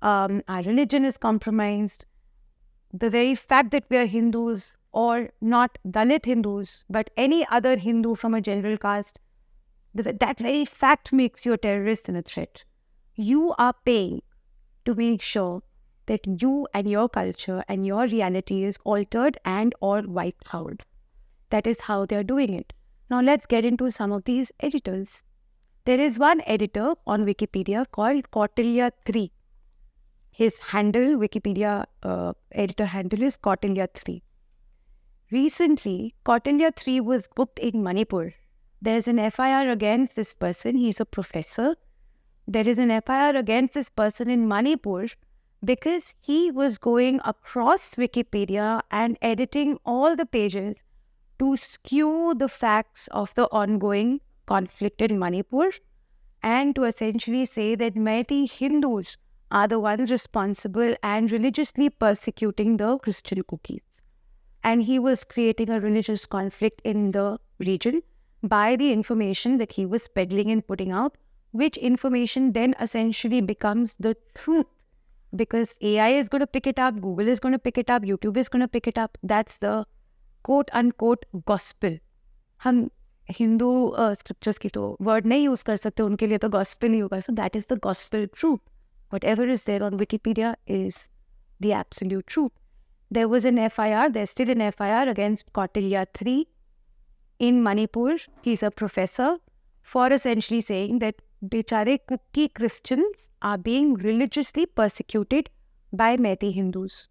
our religion is compromised. The very fact that we are Hindus, or not Dalit Hindus, but any other Hindu from a general caste, that very fact makes you a terrorist and a threat. You are paying to make sure that you and your culture and your reality is altered and or wiped out. That is how they are doing it. Now let's get into some of these editors. There is one editor on Wikipedia called Kautilya 3. His handle, Wikipedia editor handle is Kautilya 3. Recently, Kautilya 3 was booked in Manipur. There's an FIR against this person. He's a professor. There is an FIR against this person in Manipur because he was going across Wikipedia and editing all the pages to skew the facts of the ongoing conflict in Manipur and to essentially say that Meitei Hindus are the ones responsible and religiously persecuting the Christian cookies. And he was creating a religious conflict in the region by the information that he was peddling and putting out, which information then essentially becomes the truth. Because AI is going to pick it up, Google is going to pick it up, YouTube is going to pick it up. That's the quote-unquote gospel. हम Hindu scriptures की तो word नहीं use कर सकते, उनके लिए तो gospel ही होगा. So that is the gospel truth. Whatever is there on Wikipedia is the absolute truth. There was an FIR, there's still an FIR against Kautilya 3 in Manipur. He's a professor for essentially saying that Bechare cookie Christians are being religiously persecuted by Meitei Hindus.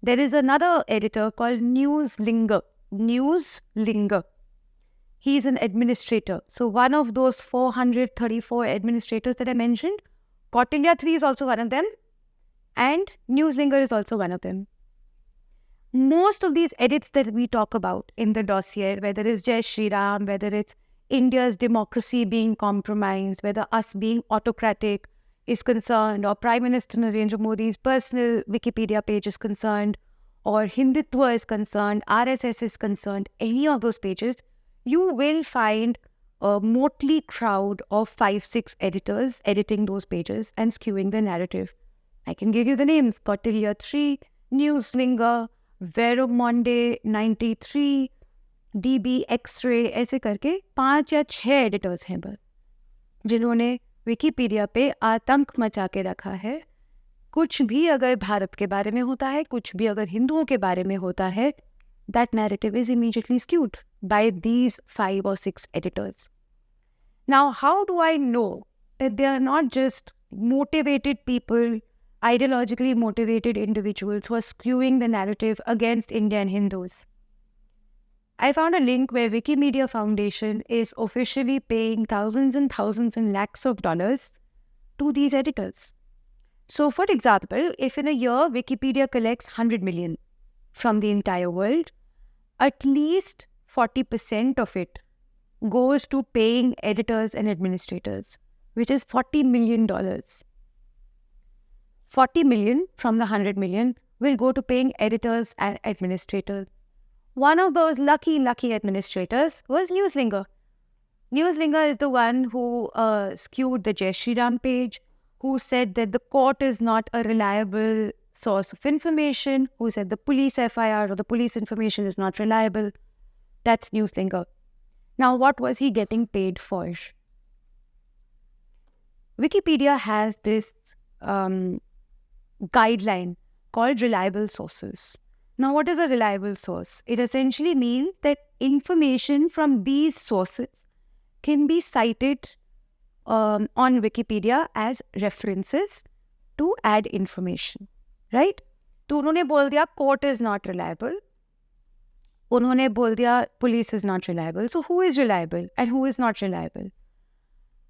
There is another editor called Newslinger. Newslinger. He is an administrator. So one of those 434 administrators that I mentioned, Kautilya 3 is also one of them, and Newslinger is also one of them. Most of these edits that we talk about in the dossier, whether it's Jai Shri Ram, whether it's India's democracy being compromised, whether us being autocratic is concerned, or Prime Minister Narendra Modi's personal Wikipedia page is concerned, or Hindutva is concerned, RSS is concerned, any of those pages, you will find a motley crowd of 5-6 editors editing those pages and skewing the narrative. I can give you the names: Kautilya 3, Newslinger, Vero Monday 93, DB X-ray, ऐसे करके 5 या 6 editors हैं बस, जिन्होंने Wikipedia पे आतंक मचा के रखा है। कुछ भी अगर भारत के बारे में होता है, कुछ भी अगर हिंदुओं के बारे में होता है, that narrative is immediately skewed by these 5 or 6 editors. Now, how do I know that they are not just motivated people, ideologically motivated individuals who are skewing the narrative against Indian Hindus? I found a link where Wikimedia Foundation is officially paying thousands and thousands and lakhs of dollars to these editors. So, for example, if in a year Wikipedia collects 100 million from the entire world, at least 40% of it goes to paying editors and administrators, which is $40 million. 40 million from the 100 million will go to paying editors and administrators. One of those lucky administrators was Newslinger. Newslinger is the one who skewed the Jai Shri Ram page, who said that the court is not a reliable source of information, who said the police FIR or the police information is not reliable. That's Newslinger. Now, what was he getting paid for? Wikipedia has this guideline called reliable sources. Now, what is a reliable source? It essentially means that information from these sources can be cited on Wikipedia as references to add information, right? तो उन्होंने बोल दिया court is not reliable. उन्होंने बोल दिया police is not reliable. So who is reliable and who is not reliable?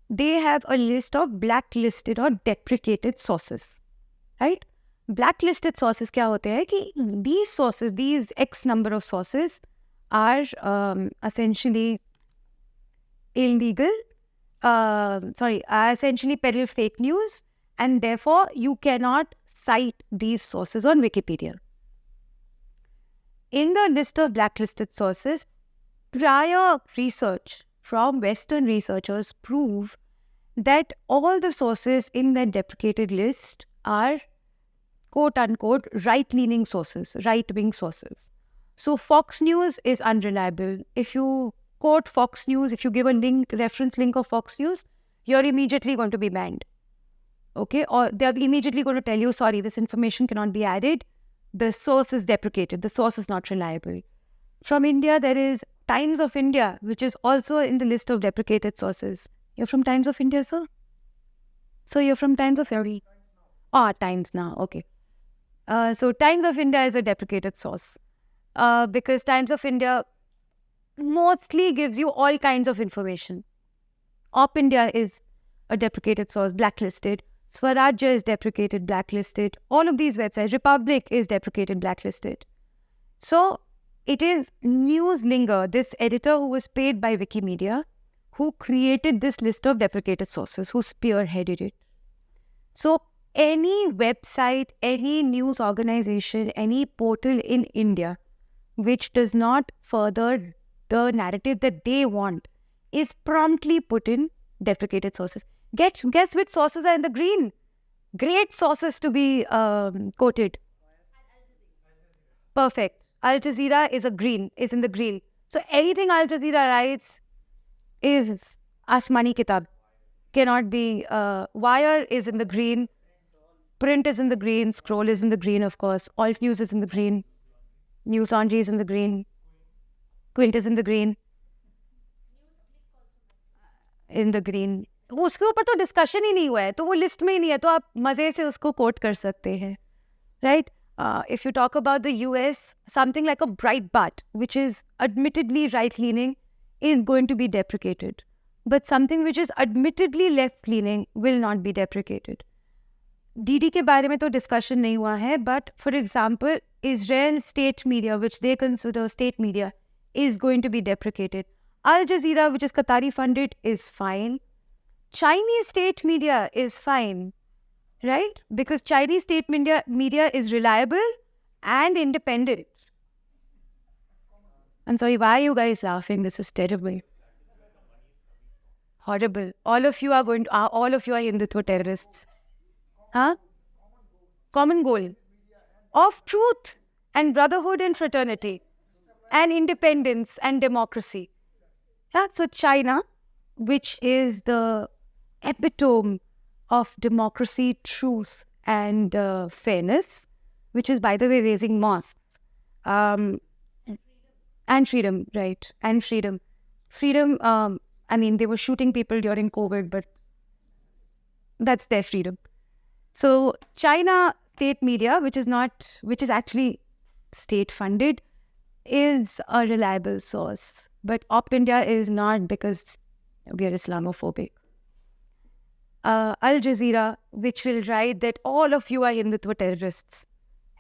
They have a list of blacklisted or deprecated sources, right? Blacklisted sources क्या होते हैं कि these sources, these X number of sources are essentially illegal, are essentially peddle fake news, and therefore you cannot cite these sources on Wikipedia. In the list of blacklisted sources, prior research from Western researchers prove that all the sources in that deprecated list are quote-unquote right-leaning sources, right-wing sources. So Fox News is unreliable. If you quote Fox News, if you give a link, reference link of Fox News, you're immediately going to be banned. Okay? Or they're immediately going to tell you, sorry, this information cannot be added. The source is deprecated. The source is not reliable. From India, there is Times of India, which is also in the list of deprecated sources. You're from Times of India, sir? So you're from Times of India? Times Now. Okay. So Times of India is a deprecated source because Times of India mostly gives you all kinds of information. Op India is a deprecated source, blacklisted. Swarajya is deprecated, blacklisted. All of these websites, Republic is deprecated, blacklisted. So it is Newslinger, this editor who was paid by Wikimedia, who created this list of deprecated sources, who spearheaded it. So any website, any news organization, any portal in India which does not further the narrative that they want is promptly put in deprecated sources. Guess which sources are in the green? Great sources to be quoted. Perfect. Al Jazeera is in the green. So anything Al Jazeera writes is Asmani Kitab. Cannot be. Wire is in the green. Print is in the green. Scroll is in the green, of course. Alt News is in the green. News Laundry is in the green. Quint is in the green. In the green. उसके ऊपर तो discussion ही नहीं हुआ है, तो वो list में ही नहीं है, तो आप मजे से उसको कोट कर सकते हैं, right? If you talk about the US, something like a Breitbart, which is admittedly right-leaning, is going to be deprecated. But something which is admittedly left-leaning will not be deprecated. DD के बारे में तो discussion नहीं हुआ है, but for example, Israel state media, which they consider state media, is going to be deprecated. Al Jazeera, which is Qatari funded, is fine. Chinese state media is fine, right? Because Chinese state media is reliable and independent. I'm sorry, why are you guys laughing? This is terrible. Horrible. All of you are Hindutva terrorists. Huh? Common goal of truth and brotherhood and fraternity and independence and democracy. Yeah, so China, which is the epitome of democracy, truth, and fairness, which is, by the way, raising mosques. And freedom, right? And freedom. Freedom, I mean, they were shooting people during COVID, but that's their freedom. So China state media, which is actually state funded, is a reliable source. But Op India is not, because we are Islamophobic. Al Jazeera, which will write that all of you are Hindutva terrorists.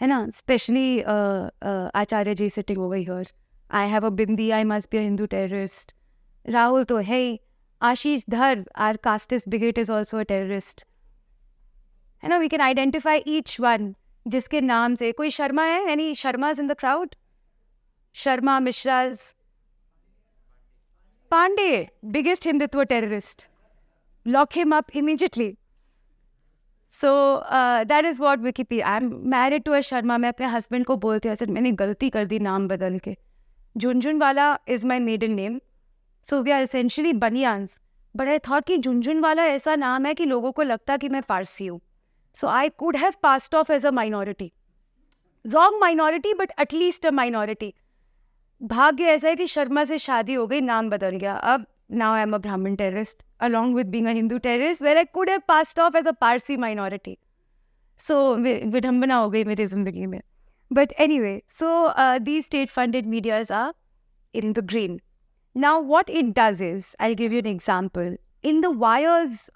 है ना? Especially Acharya ji sitting over here. I have a bindi, I must be a Hindu terrorist. Rahul to, hey, Ashish Dhar, our casteist bigot, is also a terrorist. You know, we can identify each one. जिसके नाम से कोई शर्मा है? Any Sharmas in the crowd? Sharma, Mishras. Pandey, biggest Hindutva terrorist. Lock him up immediately. So that is what Wikipedia. I'm married to a Sharma. मैं अपने husband को बोलती हूँ, मैंने गलती कर दी नाम बदल के. Junjunwala is my maiden name. So we are essentially Banyans. But I thought कि Junjunwala ऐसा नाम है कि लोगों को लगता कि मैं पारसी हूँ. So I could have passed off as a minority. Wrong minority, but at least a minority. भाग्य ऐसा है कि शर्मा से शादी हो गई, नाम बदल गया. अब now I am a Brahmin terrorist, along with being a Hindu terrorist, where I could have passed off as a Parsi minority. So विडंबना हो गई मेरी जिंदगी में. But anyway, so these state-funded medias are in the green. Now, what it does is, I'll give you an example. In the Wire's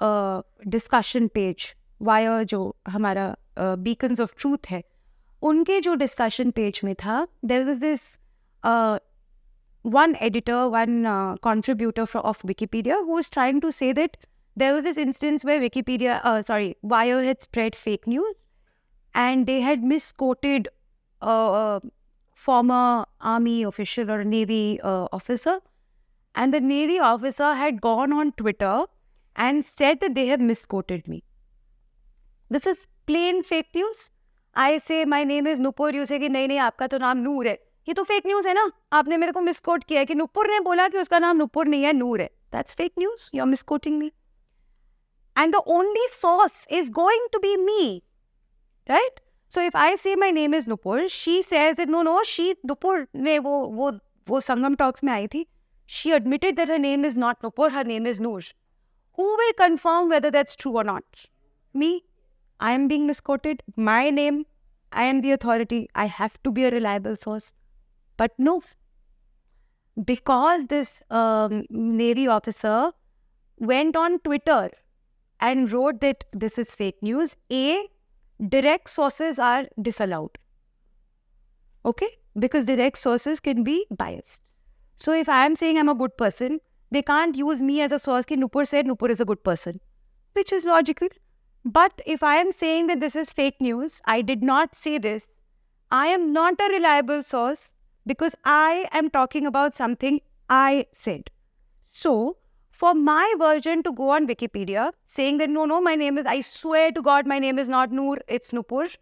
discussion page, Wire जो हमारा Beacons of Truth है, उनके जो discussion page में था, there was this one editor, one contributor of Wikipedia who was trying to say that there was this instance where Wire had spread fake news and they had misquoted a former army official or a navy officer, and the navy officer had gone on Twitter and said that they have misquoted me. This is plain fake news. I say my name is Nupur, you say कि नहीं आपका तो नाम नूर है. ये तो fake news है ना. आपने मेरे को मिसकोट किया है कि नुपुर ने बोला कि उसका नाम नुपुर नहीं है, नूर है. That's fake news. You're misquoting me. And the only source is going to be me. Right? So if I say my name is Nupur, she says that no, she Nupur ने वो Sangam Talks में आई थी. She admitted that her name is not Nupur, her name is Noor. Who will confirm whether that's true or not? Me. I am being misquoted. My name. I am the authority. I have to be a reliable source. But no. Because this Navy officer went on Twitter and wrote that this is fake news, direct sources are disallowed. Okay? Because direct sources can be biased. So if I am saying I'm a good person, they can't use me as a source कि Nupur said Nupur is a good person, which is logical. But if I am saying that this is fake news, I did not say this, I am not a reliable source because I am talking about something I said. So, for my version to go on Wikipedia saying that no, my name is, I swear to God, my name is not Noor, it's Nupur,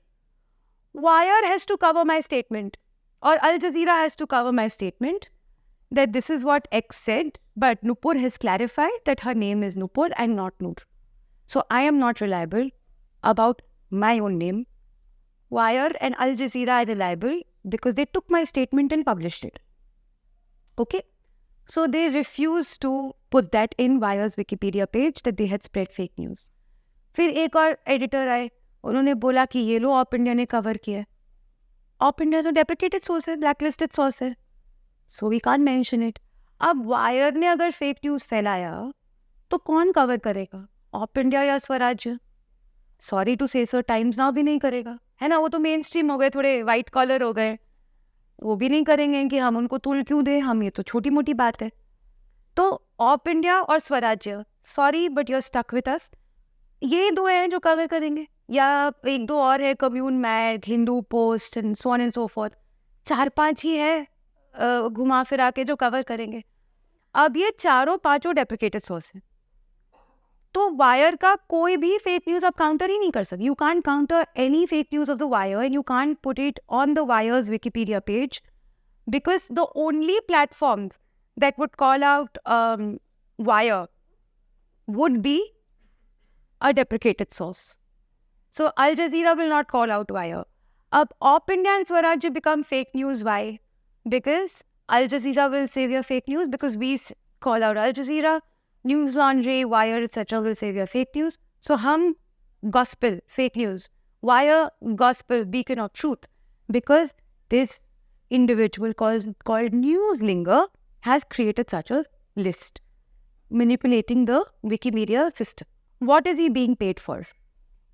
Wire has to cover my statement, or Al Jazeera has to cover my statement that this is what X said, but Nupur has clarified that her name is Nupur and not Noor. So I am not reliable about my own name. Wire and Al Jazeera are reliable because they took my statement and published it. Okay? So they refused to put that in Wire's Wikipedia page that they had spread fake news. फिर एक और editor आए, उन्होंने बोला कि ये लो op India ने cover किया है. ऑप इंडिया तो डेप्रिकेटेड सोर्स है, ब्लैकलिस्टेड सोर्स है. So we can't mention it. अब वायर ने अगर फेक न्यूज फैलाया तो कौन कवर करेगा? ऑप इंडिया या स्वराज्य? सॉरी टू से सर, टाइम्स नाउ भी नहीं करेगा, है ना. वो तो मेन स्ट्रीम हो गए, थोड़े वाइट कॉलर हो गए, वो भी नहीं करेंगे कि हम उनको तुल क्यों दें, हम ये तो छोटी मोटी बात है. तो ऑप इंडिया और Swarajya, sorry but you are stuck with us, ये दो हैं जो कवर करेंगे. या एक दो और है, Commune Mag, Hindu Post and so on and so forth. 4-5 ही है घुमा फिरा के जो कवर करेंगे। अब ये चारों पांचों डेप्रिकेटेड सोर्स है, तो वायर का कोई भी फेक न्यूज आप काउंटर ही नहीं कर सकते. You can't counter any fake news of the wire and you can't put it on the wires Wikipedia page, because the only platforms that would call out wire would be a deprecated source. So Al Jazeera will not call out wire. Op India and Swaraj become fake news. Why? Because Al Jazeera will say we are fake news because we call out Al Jazeera. News Laundry, Wire, etc. will say we are fake news. So hum gospel, fake news. Wire, gospel, beacon of truth. Because this individual called Newslinger has created such a list, manipulating the Wikimedia system. What is he being paid for?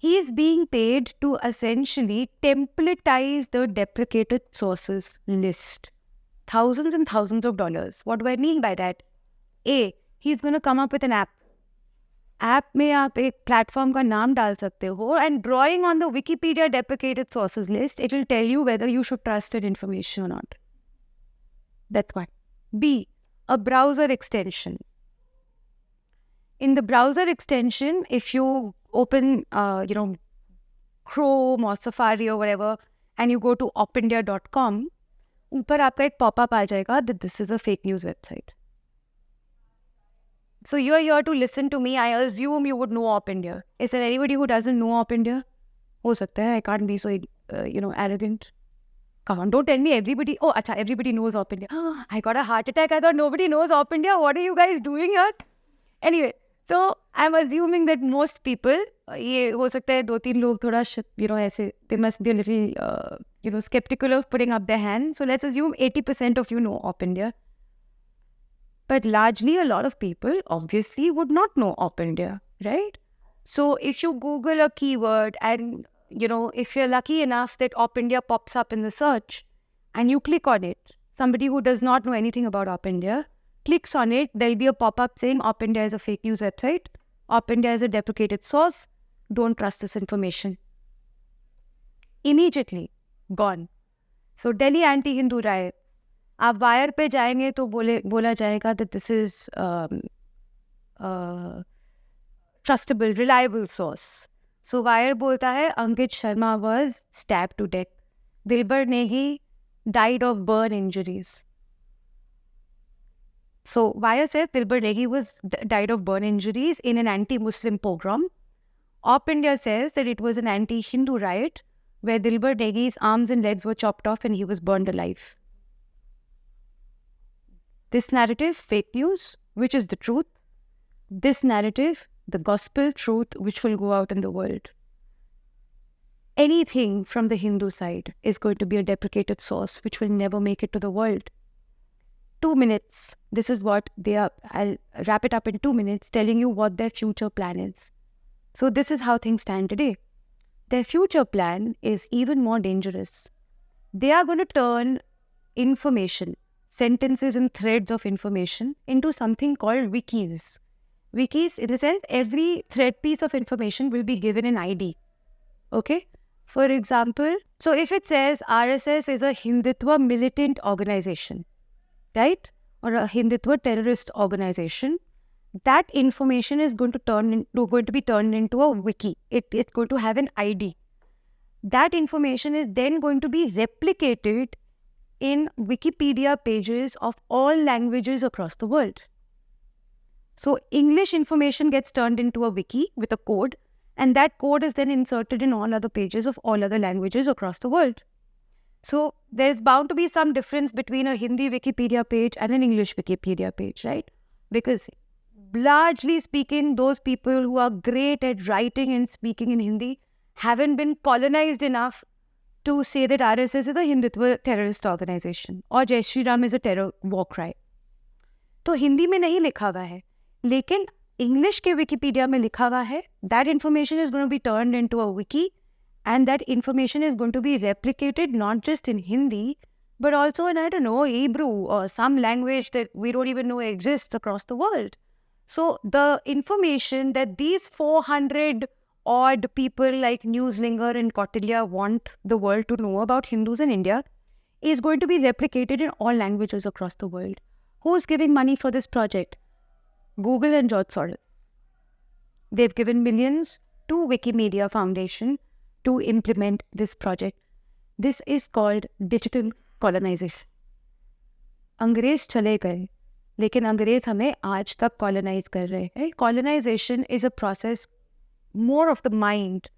He is being paid to essentially templatize the deprecated sources list. Thousands and thousands of dollars. What do I mean by that? A, he's going to come up with an app. App में आप एक platform का नाम डाल सकते हो and drawing on the Wikipedia deprecated sources list it will tell you whether you should trust it information और not. That's one. B, a browser extension. In the browser extension, if you open Chrome or Safari or whatever and you go to opindia.com, ऊपर आपका एक popup आ जाएगा that this is a fake news website. So you are here to listen to me. I assume you would know Op India. Is there anybody who doesn't know Op India? हो सकता है. I can't be so arrogant. Come on, don't tell me everybody. Oh, acha, everybody knows Op India. I got a heart attack. I thought nobody knows Op India. What are you guys doing here? Anyway, so I'm assuming that most people, ये हो सकता है 2-3 लोग थोड़ा ऐसे, they must be a little skeptical of putting up their hand. So let's assume 80% of you know Op India. But largely, a lot of people obviously would not know Op India, right? So if you Google a keyword and, if you're lucky enough that Op India pops up in the search and you click on it, somebody who does not know anything about Op India clicks on it, there'll be a pop-up saying Op India is a fake news website. Op India is a deprecated source. Don't trust this information. Immediately, gone. So Delhi anti-Hindu riots. आप wire पे जाएंगे तो बोला जाएगा that this is trustable, reliable source. So wire बोलता है Ankit Sharma was stabbed to death. Dilbar Negi died of burn injuries. So Wire says Dilbar Negi died of burn injuries in an anti-Muslim pogrom. Op India says that it was an anti-Hindu riot where Dilbar Negi's arms and legs were chopped off and he was burned alive. This narrative, fake news, which is the truth. This narrative, the gospel truth, which will go out in the world. Anything from the Hindu side is going to be a deprecated source, which will never make it to the world. 2 minutes. This is what they are. I'll wrap it up in 2 minutes, telling you what their future plan is. So this is how things stand today. Their future plan is even more dangerous. They are going to turn information, sentences and threads of information into something called wikis. Wikis, in the sense, every thread piece of information will be given an ID. Okay? For example, so if it says RSS is a Hindutva militant organization, right? Or a Hindutva terrorist organization, that information is going to be turned into a wiki. It's going to have an ID. That information is then going to be replicated in Wikipedia pages of all languages across the world. So English information gets turned into a wiki with a code, and that code is then inserted in all other pages of all other languages across the world. So there's bound to be some difference between a Hindi Wikipedia page and an English Wikipedia page, right? Because largely speaking, those people who are great at writing and speaking in Hindi haven't been colonized enough to say that RSS is a Hindutva terrorist organization or Jai Shri Ram is a terror war cry. तो हिंदी में नहीं लिखा हुआ है, लेकिन English के Wikipedia में लिखा हुआ है. That information is going to be turned into a wiki, and that information is going to be replicated not just in Hindi, but also in, I don't know, Hebrew or some language that we don't even know exists across the world. So the information that these 400 odd people like Newslinger and Kautilya want the world to know about Hindus in India is going to be replicated in all languages across the world. Who's giving money for this project? Google and George Soros. They've given millions to Wikimedia Foundation to implement this project. This is called digital colonization. अंग्रेज चले गए, लेकिन अंग्रेज हमें आज तक colonise कर रहे हैं. Colonization is a process more of the mind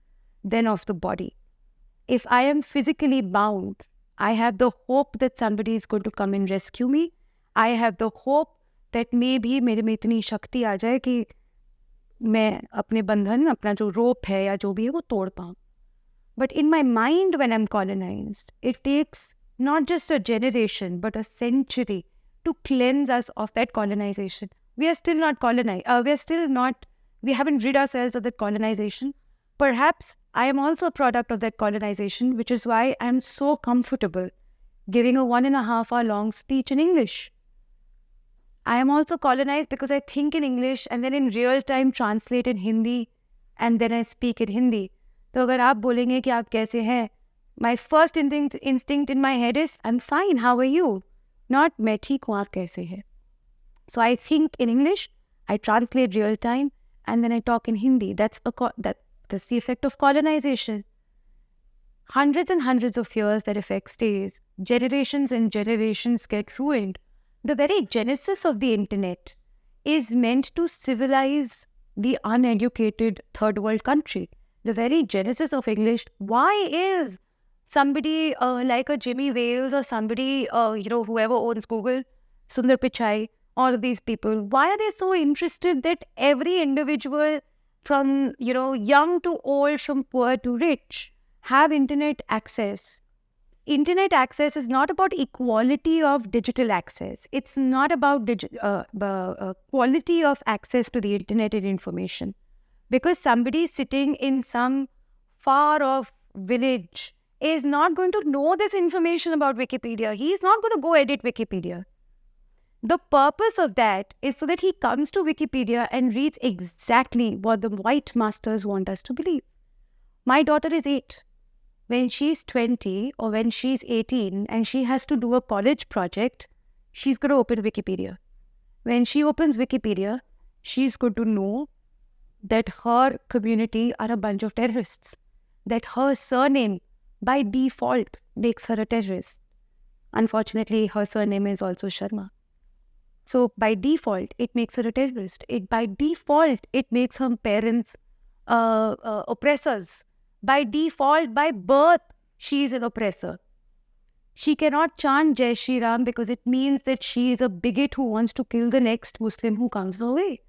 than of the body. If I am physically bound, I have the hope that somebody is going to come and rescue me. I have the hope that maybe मेरे में इतनी शक्ति आ जाए कि मैं अपने बंधन, अपना जो रोप है या जो भी है वो तोड़ पाऊँ. But in my mind, when I'm colonized, it takes not just a generation, but a century to cleanse us of that colonization. We are still not colonized. We haven't rid ourselves of that colonization. Perhaps I am also a product of that colonization, which is why I'm so comfortable giving a 1.5 hour long speech in English. I am also colonized because I think in English and then in real time translate in Hindi and then I speak in Hindi. तो अगर आप बोलेंगे कि आप कैसे हैं, my first instinct in my head is, I'm fine, how are you? Not, मैं ठीक हूँ, आप कैसे हैं? So I think in English, I translate real time, and then I talk in Hindi. That's the effect of colonization. Hundreds and hundreds of years that effect stays. Generations and generations get ruined. The very genesis of the internet is meant to civilize the uneducated third world country. The very genesis of English. Why is somebody like a Jimmy Wales or somebody, whoever owns Google, Sundar Pichai, all of these people, why are they so interested that every individual from, young to old, from poor to rich, have internet access? Internet access is not about equality of digital access. It's not about quality of access to the internet and information. Because somebody sitting in some far-off village is not going to know this information about Wikipedia. He's not going to go edit Wikipedia. The purpose of that is so that he comes to Wikipedia and reads exactly what the white masters want us to believe. My daughter is 8. When she's 20 or when she's 18 and she has to do a college project, she's going to open Wikipedia. When she opens Wikipedia, she's going to know that her community are a bunch of terrorists, that her surname by default makes her a terrorist. Unfortunately, her surname is also Sharma. So by default, it makes her a terrorist. By default, it makes her parents oppressors. By default, by birth, she is an oppressor. She cannot chant Jai Shri Ram because it means that she is a bigot who wants to kill the next Muslim who comes her way.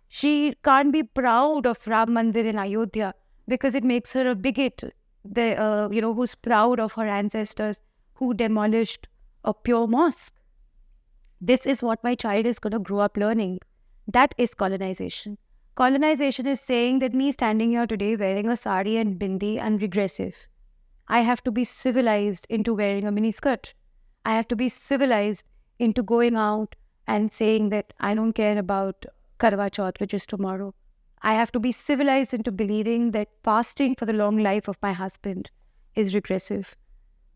She can't be proud of Ram Mandir in Ayodhya because it makes her a bigot, who's proud of her ancestors who demolished a pure mosque. This is what my child is going to grow up learning. That is colonization. Colonization is saying that me standing here today wearing a sari and bindi and regressive. I have to be civilized into wearing a miniskirt. I have to be civilized into going out and saying that I don't care about Karwa Chauth, which is tomorrow. I have to be civilized into believing that fasting for the long life of my husband is regressive.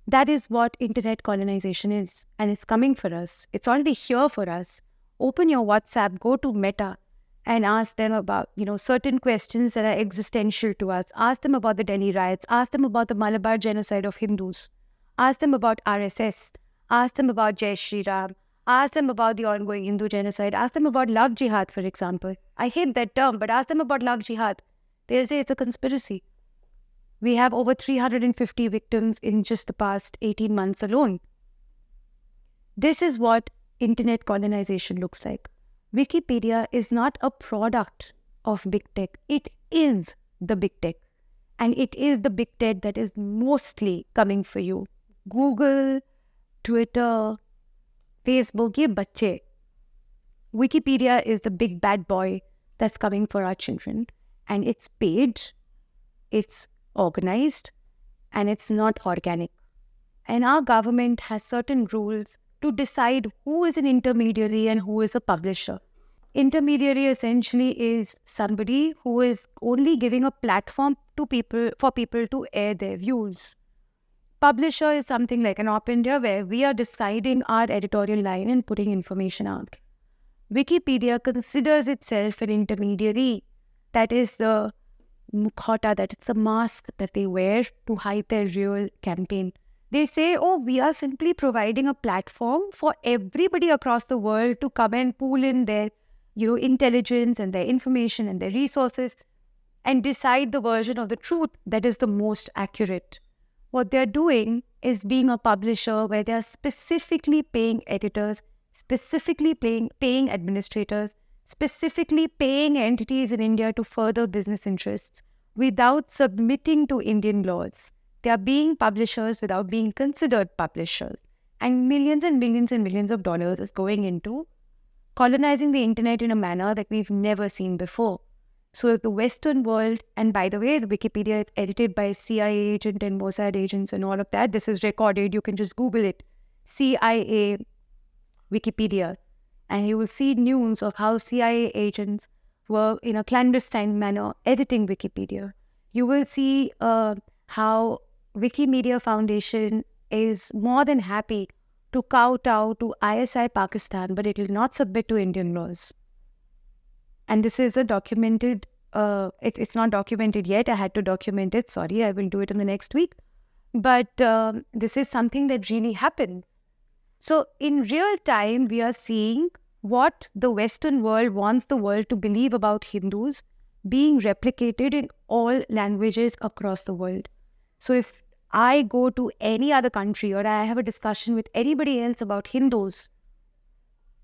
That is what internet colonization is. And it's coming for us. It's already here for us. Open your WhatsApp, go to Meta and ask them about, certain questions that are existential to us. Ask them about the Delhi riots. Ask them about the Malabar genocide of Hindus. Ask them about RSS. Ask them about Jai Shri Ram. Ask them about the ongoing Hindu genocide. Ask them about love jihad, for example. I hate that term, but ask them about love jihad. They'll say it's a conspiracy. We have over 350 victims in just the past 18 months alone. This is what internet colonization looks like. Wikipedia is not a product of big tech. It is the big tech. And it is the big tech that is mostly coming for you. Google, Twitter, Facebook, ye bacche. Wikipedia is the big bad boy that's coming for our children. And it's paid, it's organized, and it's not organic. And our government has certain rules to decide who is an intermediary and who is a publisher. Intermediary essentially is somebody who is only giving a platform to people for people to air their views. Publisher is something like an Op India where we are deciding our editorial line and putting information out. Wikipedia considers itself an intermediary. That is the mukhota, that it's the mask that they wear to hide their real campaign. They say, oh, we are simply providing a platform for everybody across the world to come and pool in their, intelligence and their information and their resources and decide the version of the truth that is the most accurate. What they're doing is being a publisher where they're specifically paying editors, specifically paying administrators, specifically paying entities in India to further business interests without submitting to Indian laws. They are being publishers without being considered publishers. And millions and millions of dollars is going into colonizing the internet in a manner that we've never seen before. So if the Western world, and by the way, the Wikipedia is edited by CIA agent and Mossad agents and all of that. This is recorded. You can just Google it. CIA Wikipedia. And you will see news of how CIA agents were in a clandestine manner editing Wikipedia. You will see how Wikimedia Foundation is more than happy to kowtow to ISI Pakistan, but it will not submit to Indian laws. And this is a documented, it's not documented yet. I had to document it. Sorry, I will do it in the next week. But this is something that really happens. So in real time, we are seeing what the Western world wants the world to believe about Hindus being replicated in all languages across the world. So if I go to any other country or I have a discussion with anybody else about Hindus,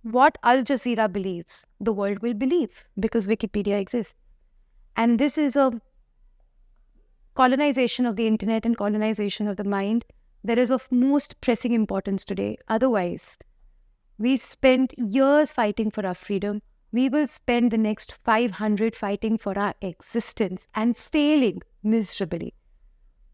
what Al Jazeera believes, the world will believe because Wikipedia exists. And this is a colonization of the internet and colonization of the mind that is of most pressing importance today. Otherwise, we spent years fighting for our freedom. We will spend the next 500 fighting for our existence and failing miserably.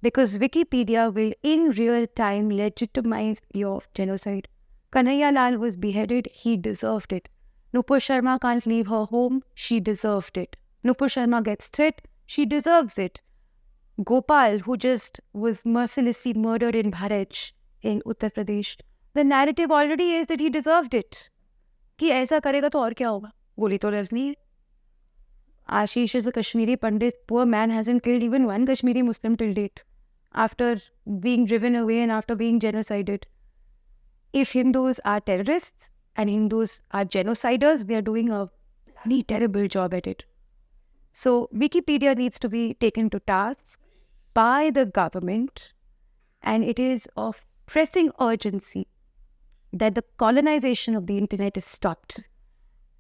Because Wikipedia will in real time legitimize your genocide. Kanhaiya Lal was beheaded, he deserved it. Nupur Sharma can't leave her home, she deserved it. Nupur Sharma gets threat, she deserves it. Gopal, who just was mercilessly murdered in Bharej in Uttar Pradesh, the narrative already is that he deserved it. कि ऐसा करेगा तो और क्या होगा? गोली तो लगनी है. Ashish is a Kashmiri Pandit. Poor man hasn't killed even one Kashmiri Muslim till date after being driven away and after being genocided. If Hindus are terrorists and Hindus are genociders, we are doing a really terrible job at it. So Wikipedia needs to be taken to task by the government, and it is of pressing urgency that the colonization of the internet is stopped.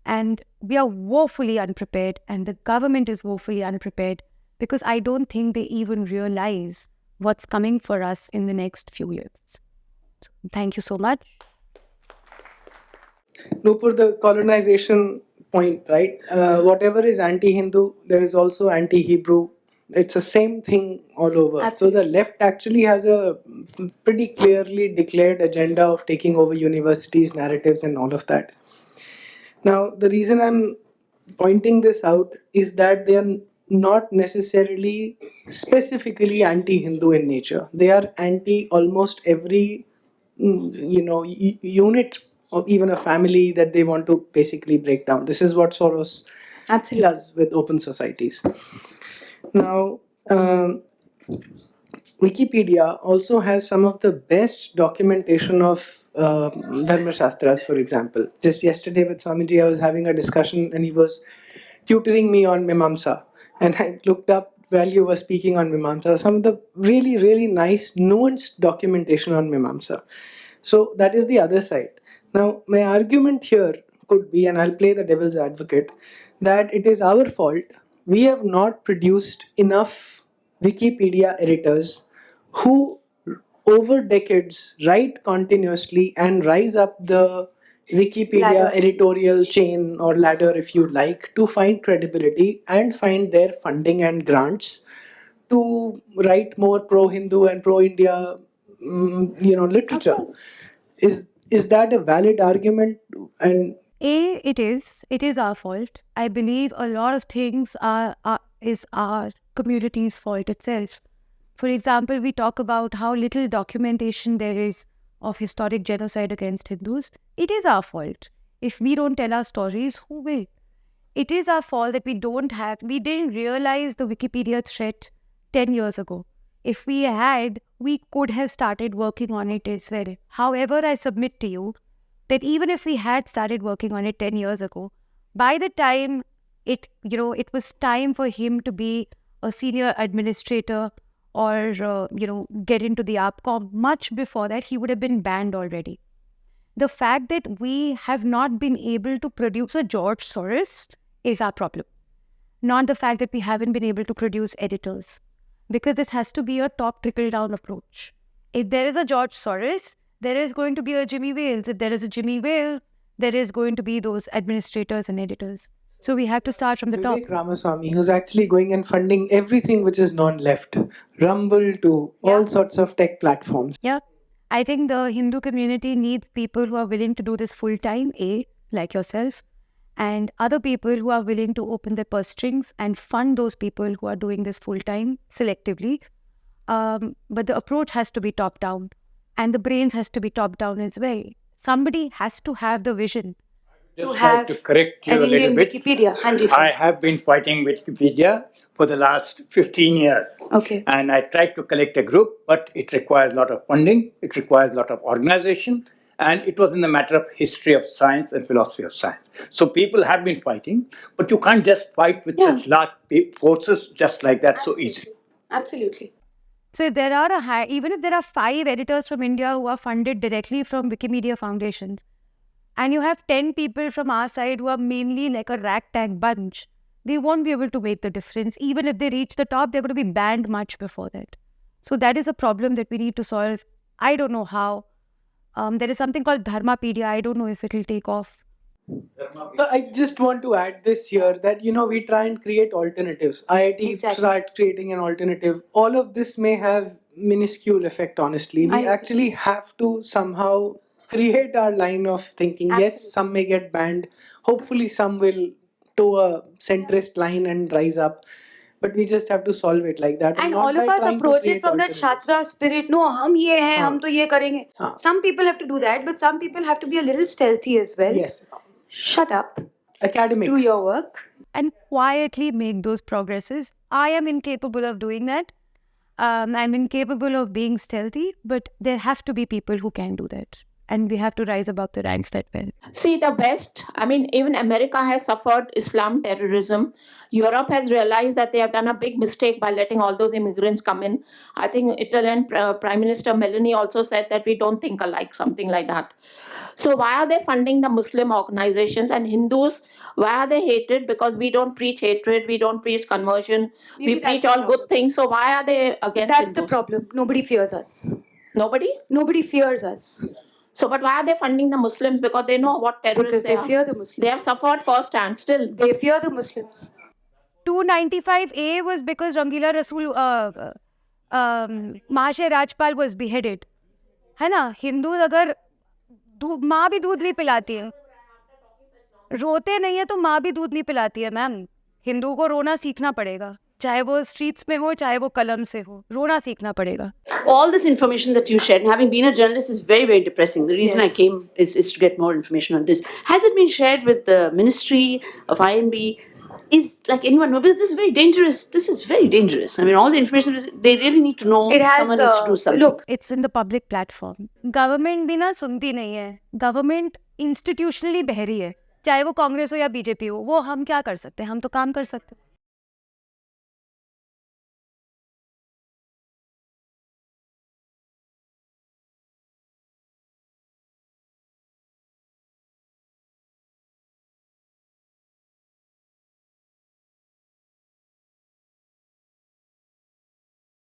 And we are woefully unprepared, and the government is woefully unprepared because I don't think they even realize what's coming for us in the next few years. So, thank you so much. Nupur, the colonization point, right? Whatever is anti-Hindu, there is also anti-Hebrew. It's the same thing all over. Absolutely. So the left actually has a pretty clearly declared agenda of taking over universities, narratives, and all of that. Now, the reason I'm pointing this out is that they are not necessarily specifically anti-Hindu in nature. They are anti almost every unit of even a family that they want to basically break down. This is what Soros Absolutely. does with open societies. Now, Wikipedia also has some of the best documentation of Dharma Shastras, for example. Just yesterday with Swamiji, I was having a discussion and he was tutoring me on Mimamsa. And I looked up while you were speaking on Mimamsa, some of the really, really nice, nuanced documentation on Mimamsa. So that is the other side. Now, my argument here could be, and I'll play the devil's advocate, that it is our fault. We have not produced enough Wikipedia editors who, over decades, write continuously and rise up the Wikipedia Ladder. editorial chain or ladder, if you like, to find credibility and find their funding and grants to write more pro-Hindu and pro-India, literature. Is that a valid argument? And It is. It is our fault. I believe a lot of things is our community's fault itself. For example, we talk about how little documentation there is of historic genocide against Hindus. It is our fault. If we don't tell our stories, who will? It is our fault that we didn't realize the Wikipedia threat 10 years ago. If we had, we could have started working on it as well. However, I submit to you that even if we had started working on it 10 years ago, by the time it was time for him to be a senior administrator or, get into the ARPCOM, much before that, he would have been banned already. The fact that we have not been able to produce a George Soros is our problem, not the fact that we haven't been able to produce editors, because this has to be a top trickle-down approach. If there is a George Soros, there is going to be a Jimmy Wales. If there is a Jimmy Wales, there is going to be those administrators and editors. So we have to start from the top. Vivek Ramaswamy, who's actually going and funding everything which is non-left, Rumble to all sorts of tech platforms. Yeah. I think the Hindu community needs people who are willing to do this full-time, like yourself, and other people who are willing to open their purse strings and fund those people who are doing this full-time selectively. But the approach has to be top-down, and the brains has to be top-down as well. Somebody has to have the vision. Just like to correct you a little bit. Wikipedia. I have been fighting Wikipedia for the last 15 years. Okay. And I tried to collect a group, but it requires a lot of funding, it requires a lot of organization, and it was in the matter of history of science and philosophy of science. So people have been fighting, but you can't just fight with such large forces just like that so easily. Absolutely. So if there are even if there are 5 editors from India who are funded directly from Wikimedia foundations, and you have 10 people from our side who are mainly like a ragtag bunch, they won't be able to make the difference. Even if they reach the top, they're going to be banned much before that. So that is a problem that we need to solve. I don't know how. There is something called Dharmapedia. I don't know if it will take off. I just want to add this here that, we try and create alternatives. IIT start creating an alternative. All of this may have minuscule effect, honestly. We actually have to somehow create our line of thinking. Absolutely. Yes, some may get banned. Hopefully some will toe a centrist line and rise up. But we just have to solve it like that. And not all of by us trying to approach it create from that alternatives. Chhatra spirit. No, hum ye hai, hum to ye karenge. Some people have to do that, but some people have to be a little stealthy as well. Yes. Shut up. Academics. Do your work. And quietly make those progresses. I am incapable of doing that. I'm incapable of being stealthy, but there have to be people who can do that. And we have to rise above the ranks that way. See, the West, even America has suffered Islam terrorism. Europe has realized that they have done a big mistake by letting all those immigrants come in. I think Italian Prime Minister Meloni also said that we don't think alike, something like that. So why are they funding the Muslim organizations? And Hindus, why are they hated? Because we don't preach hatred, we don't preach conversion, we preach all good things. So why are they against That's Hindus? the problem. Nobody fears us. Nobody? Nobody fears us. So, but why are they funding the Muslims? Because they know what terrorists Because they are. fear the Muslims. They have suffered firsthand still. They fear the Muslims. 295A was because Rangila Rasool, Mahashay Rajpal was beheaded. है ना? Hindus अगर माँ भी दूध नहीं पिलाती है, रोते नहीं है तो माँ भी दूध नहीं पिलाती है मैम. हिंदू को रोना सीखना पड़ेगा, चाहे वो स्ट्रीट्स में हो चाहे वो कलम से हो, रोना सीखना पड़ेगा. All this information that you shared, and having been a journalist, is very, very depressing. The reason I came is to get more information on this. Has it been shared with the Ministry of INB? Is like anyone know? Because this is very dangerous. This is very dangerous. All the information, they really need to know. Someone needs to do something. Look, it's in the public platform. Government भी ना सुनती नहीं है. Government institutionally बहरी है. चाहे वो कांग्रेस हो या बीजेपी हो, वो हम क्या कर सकते हैं? हम तो काम कर सकते हैं.